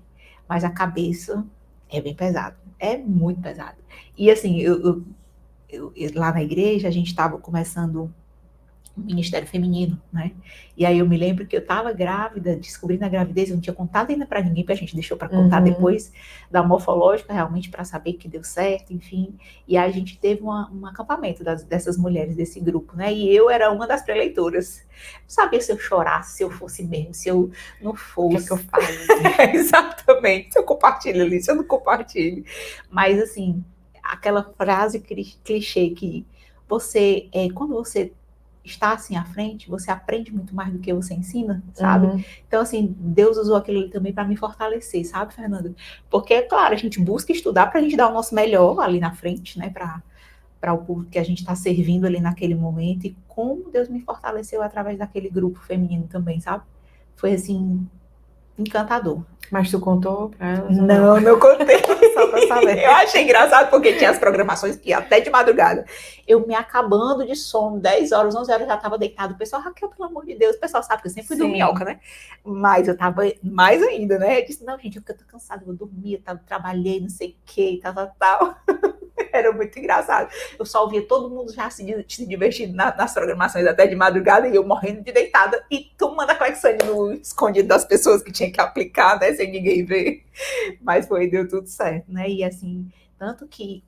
Mas a cabeça é bem pesada, é muito pesada. E assim, lá na igreja a gente estava começando Ministério Feminino, né? E aí eu me lembro que eu estava grávida, descobrindo a gravidez, eu não tinha contado ainda para ninguém, porque a gente deixou para contar depois da morfológica, realmente para saber que deu certo, enfim. E aí a gente teve um acampamento dessas mulheres desse grupo, né? E eu era uma das preleitoras. Não sabia se eu chorasse, se eu fosse mesmo, se eu não fosse. O que é que eu faço? Exatamente. Se eu compartilho ali, se eu não compartilho. Mas assim, aquela frase clichê que você, quando você está assim à frente, você aprende muito mais do que você ensina, sabe? Então, assim, Deus usou aquilo ali também para me fortalecer, sabe, Fernanda? Porque, é claro, a gente busca estudar para a gente dar o nosso melhor ali na frente, né? Para o público que a gente está servindo ali naquele momento. E como Deus me fortaleceu através daquele grupo feminino também, sabe? Foi, assim, encantador. Mas tu contou pra elas? Não contei. Só pra saber. Eu achei engraçado porque tinha as programações que ia até de madrugada. Eu me acabando de sono, 10 horas, 11 horas, já estava deitado. O pessoal, Raquel, pelo amor de Deus, o pessoal sabe que eu sempre fui dorminhoca, né? Mas eu tava mais ainda, né? Eu disse, não, gente, eu tô cansada, eu vou dormir, trabalhei, não sei o que, tal. Era muito engraçado. Eu só ouvia todo mundo já se divertindo nas programações até de madrugada e eu morrendo de deitada e tomando a Clexane no escondido das pessoas que tinha que aplicar, né? Sem ninguém ver. Mas deu tudo certo, né? E assim, tanto que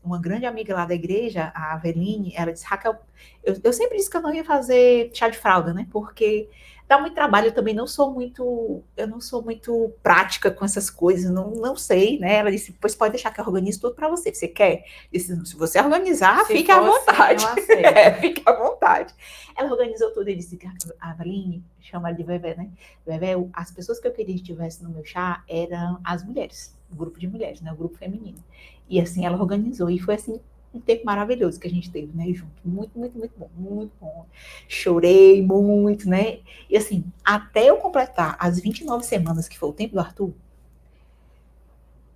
uma grande amiga lá da igreja, a Aveline, ela disse, Raquel, eu sempre disse que eu não ia fazer chá de fralda, né? Porque dá muito trabalho, eu não sou muito prática com essas coisas, não sei, né? Ela disse, pois pode deixar que eu organizo tudo para você. Você quer? Disse, se você organizar, fique à vontade. Fique à vontade. Ela organizou tudo e disse, a Aveline, chama ela de Vevé, né? Vevé, as pessoas que eu queria que estivessem no meu chá eram as mulheres, o grupo de mulheres, né? O grupo feminino. E assim, ela organizou, e foi assim, um tempo maravilhoso que a gente teve, né, junto. Muito, muito, muito bom, muito bom. Chorei muito, né? E assim, até eu completar as 29 semanas, que foi o tempo do Arthur,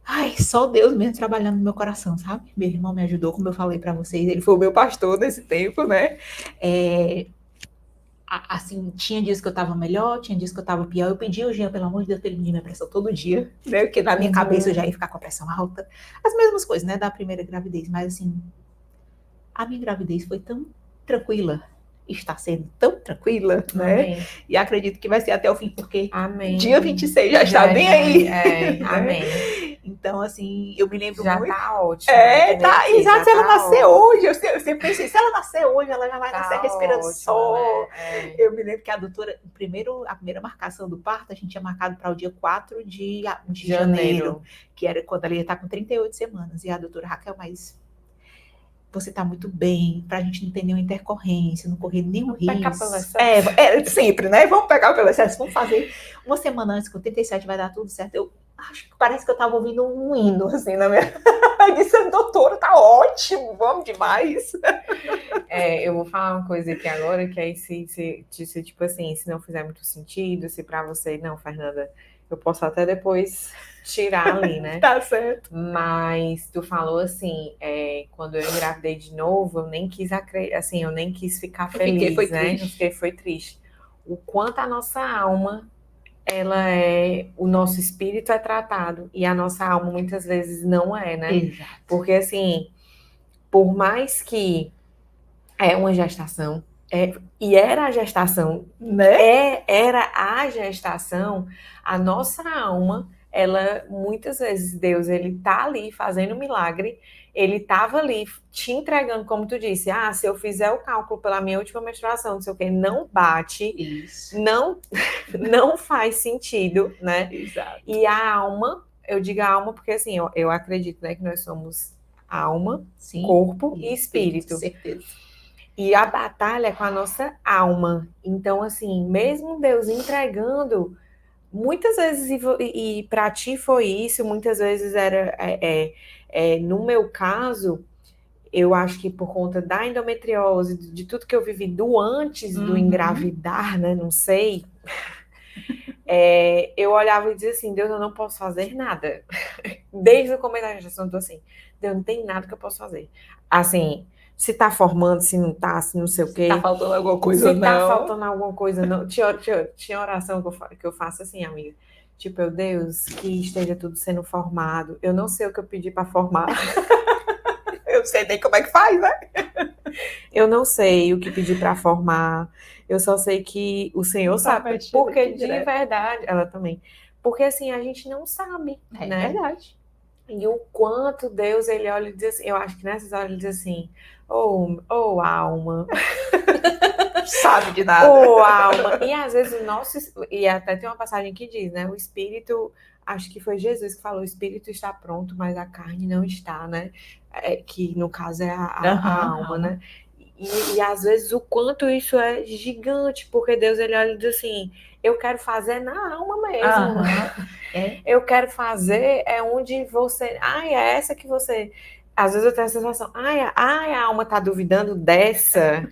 ai, só Deus mesmo trabalhando no meu coração, sabe? Meu irmão me ajudou, como eu falei para vocês, ele foi o meu pastor nesse tempo, né? Assim, tinha dias que eu tava melhor, tinha dias que eu tava pior. Eu pedi ao Jean, pelo amor de Deus, pra ele medir minha pressão todo dia, né? Porque na minha cabeça eu já ia ficar com a pressão alta. As mesmas coisas, né, da primeira gravidez. Mas assim, a minha gravidez foi tão tranquila, está sendo tão tranquila, né? E acredito que vai ser até o fim, porque dia 26 já está bem aí. Amém. Então, assim, eu me lembro já muito. Já tá ótimo. Tá, exato. Se ela nascer hoje, eu sempre pensei, se ela nascer hoje, ela já vai nascer respirando sol. Né? Eu me lembro que a doutora, a primeira marcação do parto, a gente tinha marcado para o dia 4 de janeiro, que era quando ela ia estar com 38 semanas. E a doutora, Raquel, mas você tá muito bem, pra gente não ter nenhuma intercorrência, não correr nenhum risco. Sempre, né? Vamos pegar pelo excesso, vamos fazer uma semana antes, com 37 vai dar tudo certo. Eu acho que parece que eu tava ouvindo um hino, assim, na minha... Eu disse, doutora, tá ótimo, vamos demais. Eu vou falar uma coisa aqui agora, que aí se tipo assim, se não fizer muito sentido, se pra você, não, Fernanda, eu posso até depois tirar ali, né? Tá certo. Mas tu falou assim, quando eu engravidei de novo, eu nem quis assim, eu nem quis ficar feliz, né? Foi triste. O quanto a nossa alma, o nosso espírito é tratado e a nossa alma muitas vezes não é, né? Exato. Porque assim, por mais que é uma gestação, e era a gestação, né? Era a gestação, a nossa alma, ela, muitas vezes, Deus, ele tá ali fazendo um milagre, ele tava ali te entregando, como tu disse, se eu fizer o cálculo pela minha última menstruação, não sei o que, não bate, isso. não faz sentido, né? Exato. E a alma, eu digo a alma porque, assim, eu acredito, né, que nós somos alma, sim, corpo e espírito. Certeza. E a batalha é com a nossa alma. Então, assim, mesmo Deus entregando, muitas vezes, e para ti foi isso, muitas vezes era, no meu caso, eu acho que por conta da endometriose, de tudo que eu vivi do antes do engravidar, né, não sei, eu olhava e dizia assim, Deus, eu não posso fazer nada. Desde o começo da gestação, eu tô assim, Deus, não tem nada que eu possa fazer. Assim, se tá formando, se não tá, se não sei o quê. Se tá faltando alguma coisa, não. Se tá faltando alguma coisa, não. Tinha oração que eu faço assim, amiga. Tipo, Deus, que esteja tudo sendo formado. Eu não sei o que eu pedi para formar. Eu não sei nem como é que faz, né? Eu não sei o que pedir para formar. Eu só sei que o Senhor sabe. Porque de verdade, ela também. Porque assim, a gente não sabe, né? É verdade. E o quanto Deus, ele olha e diz assim, eu acho que nessas horas ele diz assim, alma. Sabe de nada. Alma. E às vezes e até tem uma passagem que diz, né, o espírito, acho que foi Jesus que falou, o espírito está pronto, mas a carne não está, né, que no caso é a alma, né. E às vezes o quanto isso é gigante, porque Deus, ele olha e diz assim, eu quero fazer na alma mesmo. Eu quero fazer onde você... é essa que você às vezes eu tenho a sensação, a alma tá duvidando dessa.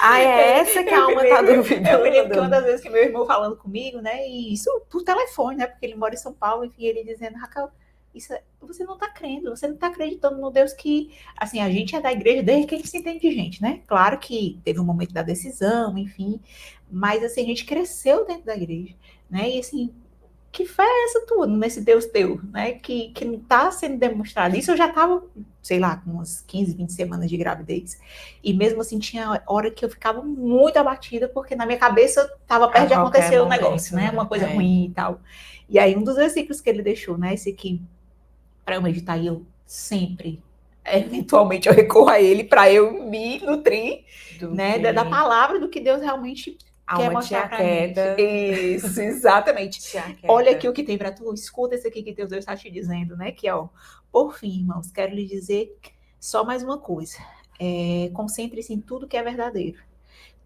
É essa que a alma tá duvidando. Eu me lembro que uma das vezes que meu irmão falando comigo, né, e isso por telefone, né, porque ele mora em São Paulo, enfim, ele dizendo, Raquel, você não tá crendo, você não tá acreditando no Deus que, assim, a gente é da igreja desde que a gente se entende de gente, né? Claro que teve um momento da decisão, enfim, mas, assim, a gente cresceu dentro da igreja, né, e, assim, que fé é essa tua, nesse Deus teu, né, que não tá sendo demonstrado. Isso eu já tava, sei lá, com umas 15, 20 semanas de gravidez, e mesmo assim tinha hora que eu ficava muito abatida, porque na minha cabeça tava perto de acontecer o negócio, né, uma coisa ruim e tal. E aí um dos versículos que ele deixou, né, esse aqui, para eu meditar, e eu sempre, eventualmente, eu recorro a ele para eu me nutrir, né, da palavra, do que Deus realmente quer mostrar pra gente. Isso, exatamente. Olha aqui o que tem para tu, escuta esse aqui que Deus está te dizendo, né, que ó, por fim, irmãos, quero lhe dizer só mais uma coisa, concentre-se em tudo que é verdadeiro,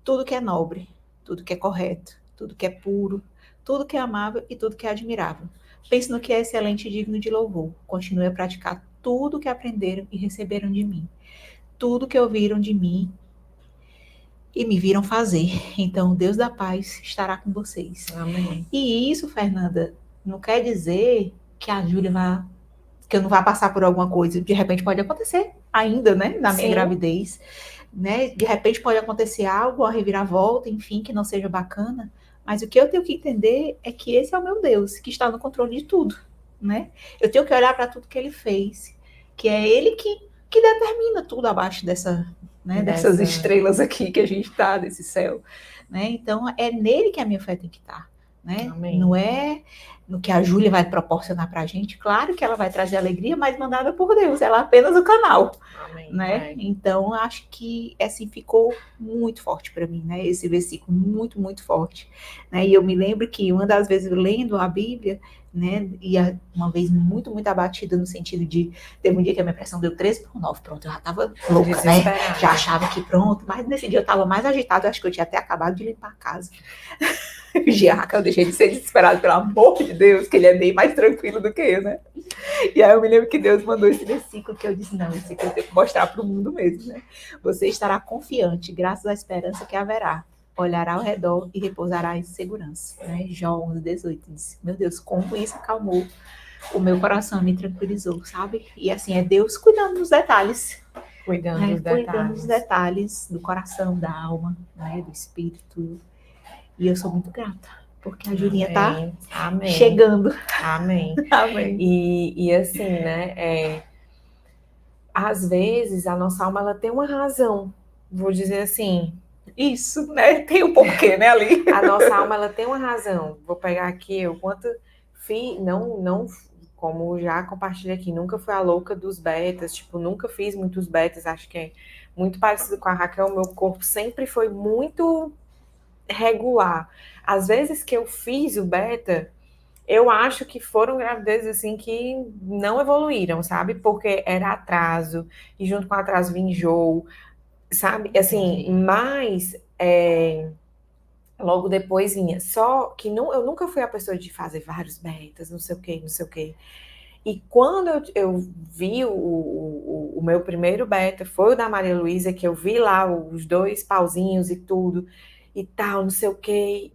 tudo que é nobre, tudo que é correto, tudo que é puro, tudo que é amável e tudo que é admirável. Pense no que é excelente e digno de louvor. Continue a praticar tudo que aprenderam e receberam de mim. Tudo que ouviram de mim e me viram fazer. Então, o Deus da paz estará com vocês. Amém. E isso, Fernanda, não quer dizer que a Júlia vai... que eu não vá passar por alguma coisa. De repente pode acontecer ainda, né? Na minha gravidez. Né? De repente pode acontecer algo, uma reviravolta, enfim, que não seja bacana. Mas o que eu tenho que entender é que esse é o meu Deus, que está no controle de tudo, né? Eu tenho que olhar para tudo que ele fez, que é ele que determina tudo abaixo dessas estrelas aqui que a gente está, desse céu, né? Então, é nele que a minha fé tem que estar, né? Amém. Não é no que a Júlia vai proporcionar para a gente. Claro que ela vai trazer alegria, mas mandada por Deus, ela é apenas o canal. Amém, né? Então, acho que assim ficou muito forte para mim, né? Esse versículo muito, muito forte, né? E eu me lembro que uma das vezes lendo a Bíblia, né? E uma vez muito, muito abatida no sentido de teve um dia que a minha pressão deu 13/9, pronto, eu já tava louca, né? Já achava que pronto, mas nesse dia eu tava mais agitada, acho que eu tinha até acabado de limpar a casa. Eu deixei de ser desesperado, pelo amor de Deus, que ele é bem mais tranquilo do que eu, né? E aí eu me lembro que Deus mandou esse versículo que eu disse, não, esse aqui eu tenho que mostrar para o mundo mesmo, né? Você estará confiante, graças à esperança que haverá. Olhará ao redor e repousará em segurança. Né? Jó 11:18 disse, meu Deus, como isso acalmou o meu coração, me tranquilizou, sabe? E assim, é Deus cuidando dos detalhes. Cuidando dos detalhes do coração, da alma, né? Do espírito. E eu sou muito grata, porque a Julinha tá chegando. Amém. Amém. E assim, né? Às vezes a nossa alma ela tem uma razão, vou dizer assim. Isso, né? Tem um porquê, né, ali. A nossa alma ela tem uma razão. Vou pegar aqui o quanto não como já compartilhei aqui, nunca fui a louca dos betas, tipo, nunca fiz muitos betas, acho que é muito parecido com a Raquel, meu corpo sempre foi muito regular. Às vezes que eu fiz o beta, eu acho que foram gravidezes assim que não evoluíram, sabe? Porque era atraso, e junto com o atraso vinha enjoo, sabe? Assim, mas logo depois vinha. Só que eu nunca fui a pessoa de fazer vários betas, não sei o quê, não sei o quê. E quando eu vi o meu primeiro beta, foi o da Maria Luísa, que eu vi lá os 2 pauzinhos e tudo, e tal, não sei o quê,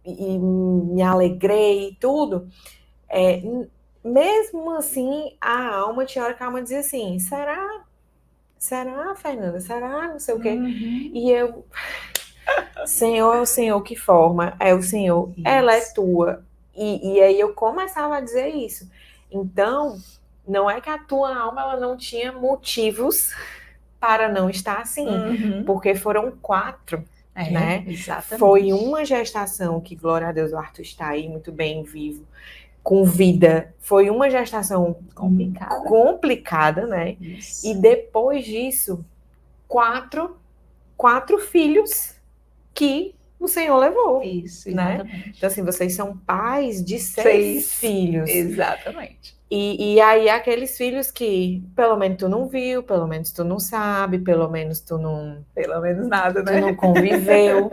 e me alegrei e tudo. Mesmo assim, a alma tinha hora que a alma dizia assim, será, Fernanda? Será? Não sei o quê. Uhum. E eu... Senhor é o Senhor que forma, é o Senhor, isso. Ela é tua. E aí eu começava a dizer isso. Então, não é que a tua alma ela não tinha motivos para não estar assim, porque foram 4, né? Exatamente. Foi uma gestação que, glória a Deus, o Arthur está aí muito bem, vivo, com vida. Foi uma gestação complicada, né? Isso. E depois disso, 4 filhos que o Senhor levou. Isso, exatamente. Né? Então, assim, vocês são pais de 6 filhos. Exatamente. E aí, aqueles filhos que, pelo menos, tu não viu, pelo menos tu não sabe, pelo menos tu não... Pelo menos nada, né? Tu não conviveu.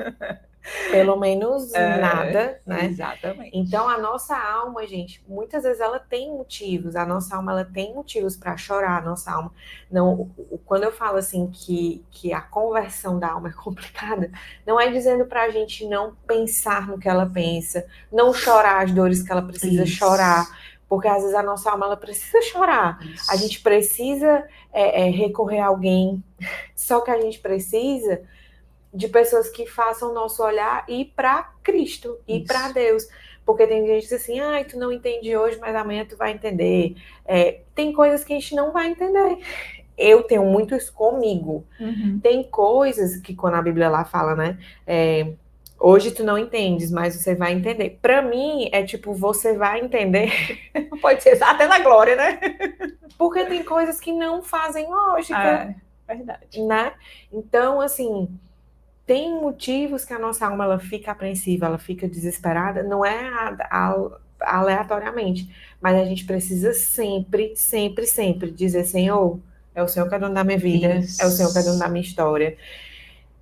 pelo menos nada, né? Exatamente. Então, a nossa alma, gente, muitas vezes ela tem motivos, a nossa alma ela tem motivos para chorar, a nossa alma. Não, quando eu falo assim que a conversão da alma é complicada, não é dizendo para a gente não pensar no que ela pensa, não chorar as dores que ela precisa chorar, porque às vezes a nossa alma ela precisa chorar, a gente precisa recorrer a alguém, só que a gente precisa de pessoas que façam o nosso olhar ir para Cristo, ir para Deus. Porque tem gente que diz assim, ai, tu não entende hoje, mas amanhã tu vai entender. Tem coisas que a gente não vai entender. Eu tenho muito isso comigo. Tem coisas que quando a Bíblia lá fala, né? Hoje tu não entendes, mas você vai entender. Para mim, é tipo, você vai entender. Pode ser até na glória, né? Porque tem coisas que não fazem lógica. Verdade. Né? Então, assim, tem motivos que a nossa alma ela fica apreensiva, ela fica desesperada, não é aleatoriamente, mas a gente precisa sempre, sempre, sempre dizer, Senhor, é o Senhor que é dono da minha vida, é o Senhor que é dono da minha história.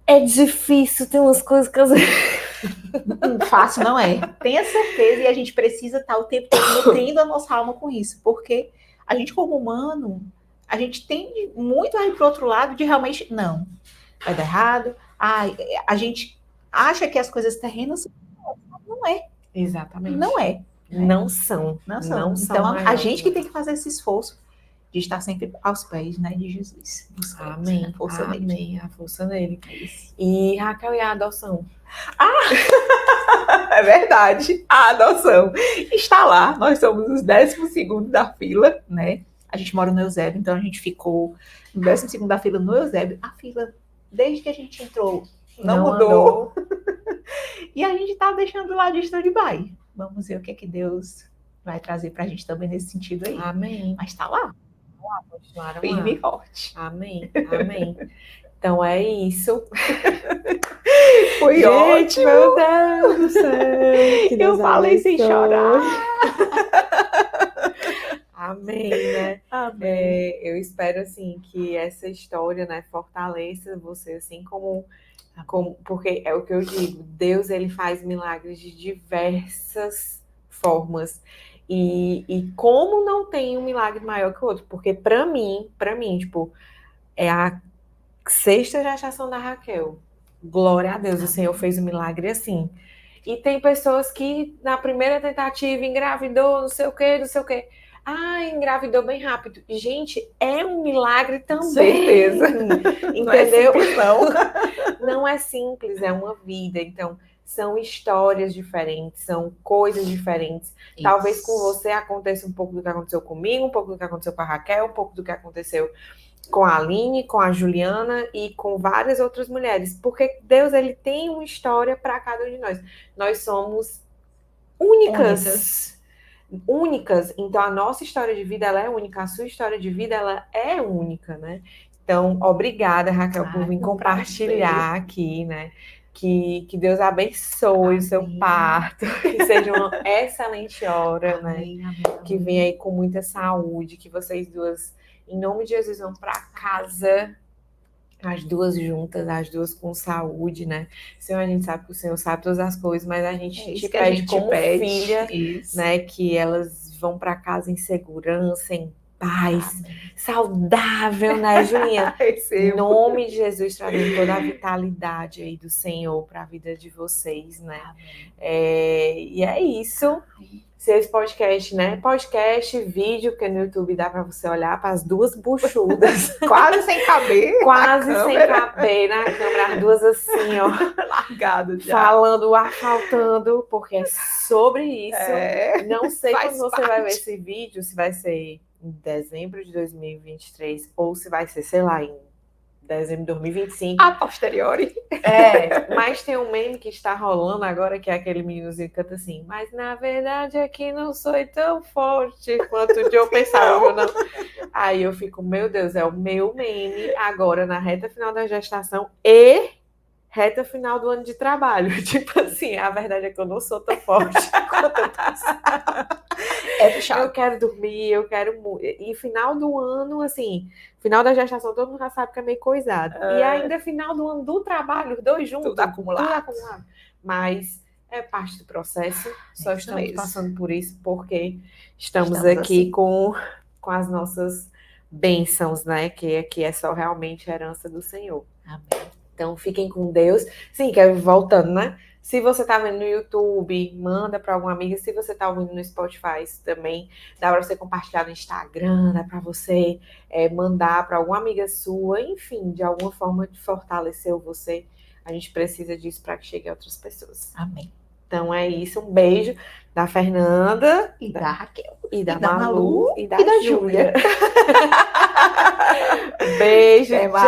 É difícil, tem umas coisas que eu... Fácil não é. Tenha certeza, e a gente precisa estar o tempo todo nutrindo a nossa alma com isso, porque a gente como humano, a gente tende muito a ir para o outro lado de realmente, não, vai dar errado, a gente acha que as coisas terrenas não é. Exatamente. Não é. Não são. Então, a gente que tem que fazer esse esforço de estar sempre aos pés, né, de Jesus. Amém. A força Amém. dele. A força dele. E Raquel, e a adoção? É verdade. A adoção está lá. Nós somos os 12º da fila, né? A gente mora no Eusébio, então a gente ficou no 12º da fila no Eusébio. A fila, desde que a gente entrou, não mudou. E a gente tá deixando lá de stand-by. Vamos ver o que é que Deus vai trazer pra gente também nesse sentido aí. Amém. Mas tá lá. Continuaram firme lá. E forte. Amém. Amém. Então é isso. Foi gente, ótimo. Meu Deus do céu. Que Deus eu falei sem chorar. Amém, né? Amém. Eu espero, assim, que essa história, né, fortaleça você, assim, como... Porque é o que eu digo, Deus, ele faz milagres de diversas formas. E como não tem um milagre maior que o outro? Porque para mim, tipo, é a 6ª gestação da Raquel. Glória a Deus, o Senhor fez um milagre assim. E tem pessoas que na primeira tentativa engravidou, não sei o quê. Engravidou bem rápido. Gente, é um milagre também. Certeza. Entendeu? Não é simples, não. Não é simples, é uma vida. Então, são histórias diferentes, são coisas diferentes. Isso. Talvez com você aconteça um pouco do que aconteceu comigo, um pouco do que aconteceu com a Raquel, um pouco do que aconteceu com a Aline, com a Juliana e com várias outras mulheres. Porque Deus, ele tem uma história para cada um de nós. Nós somos únicas. Então, a nossa história de vida, ela é única. A sua história de vida, ela é única, né? Então, obrigada, Raquel, por vir compartilhar aqui, né? Que Deus abençoe o seu parto, que seja uma excelente hora, amém, né? Amém. Que venha aí com muita saúde, que vocês duas, em nome de Jesus, vão para casa, as duas juntas, as duas com saúde, né? Senhor, a gente sabe que o Senhor sabe todas as coisas, mas a gente te pede como filha, né? Que elas vão para casa em segurança, em paz, saudável, né, Julinha? Em nome de Jesus, trazendo toda a vitalidade aí do Senhor para a vida de vocês, né? E é isso. Esse podcast, né? Podcast, vídeo, porque no YouTube dá para você olhar para as duas buchudas. Quase sem caber. Quase sem caber na câmera, as duas assim, ó. Largadas já. Falando, faltando, porque é sobre isso. Não sei quando você vai ver esse vídeo, se vai ser em dezembro de 2023 ou se vai ser, sei lá, em dezembro de 2025. A posteriori. Mas tem um meme que está rolando agora, que é aquele meninozinho que canta assim, mas na verdade é que não sou tão forte quanto eu pensava. Não. Aí eu fico, meu Deus, é o meu meme agora na reta final da gestação e reta final do ano de trabalho. Tipo assim, a verdade é que eu não sou tão forte quanto eu pensava. Eu quero dormir, eu quero... E final do ano, assim, final da gestação, todo mundo já sabe que é meio coisado. E ainda final do ano do trabalho, os dois juntos. Tudo acumulado. mas é parte do processo. Só isso estamos mesmo. passando por isso porque estamos Estamos aqui assim. com as nossas bênçãos, né? Que aqui é só realmente a herança do Senhor. Amém. Então, fiquem com Deus. Sim, que voltando, né? Se você tá vendo no YouTube, manda para alguma amiga. Se você tá ouvindo no Spotify também, dá para você compartilhar no Instagram, dá para você mandar para alguma amiga sua. Enfim, de alguma forma de fortalecer você. A gente precisa disso para que chegue a outras pessoas. Amém. Então é isso. Um beijo da Fernanda. E da Raquel. E da Malu. Malu. E E da Júlia. Júlia. Beijo, Até tchau. mais.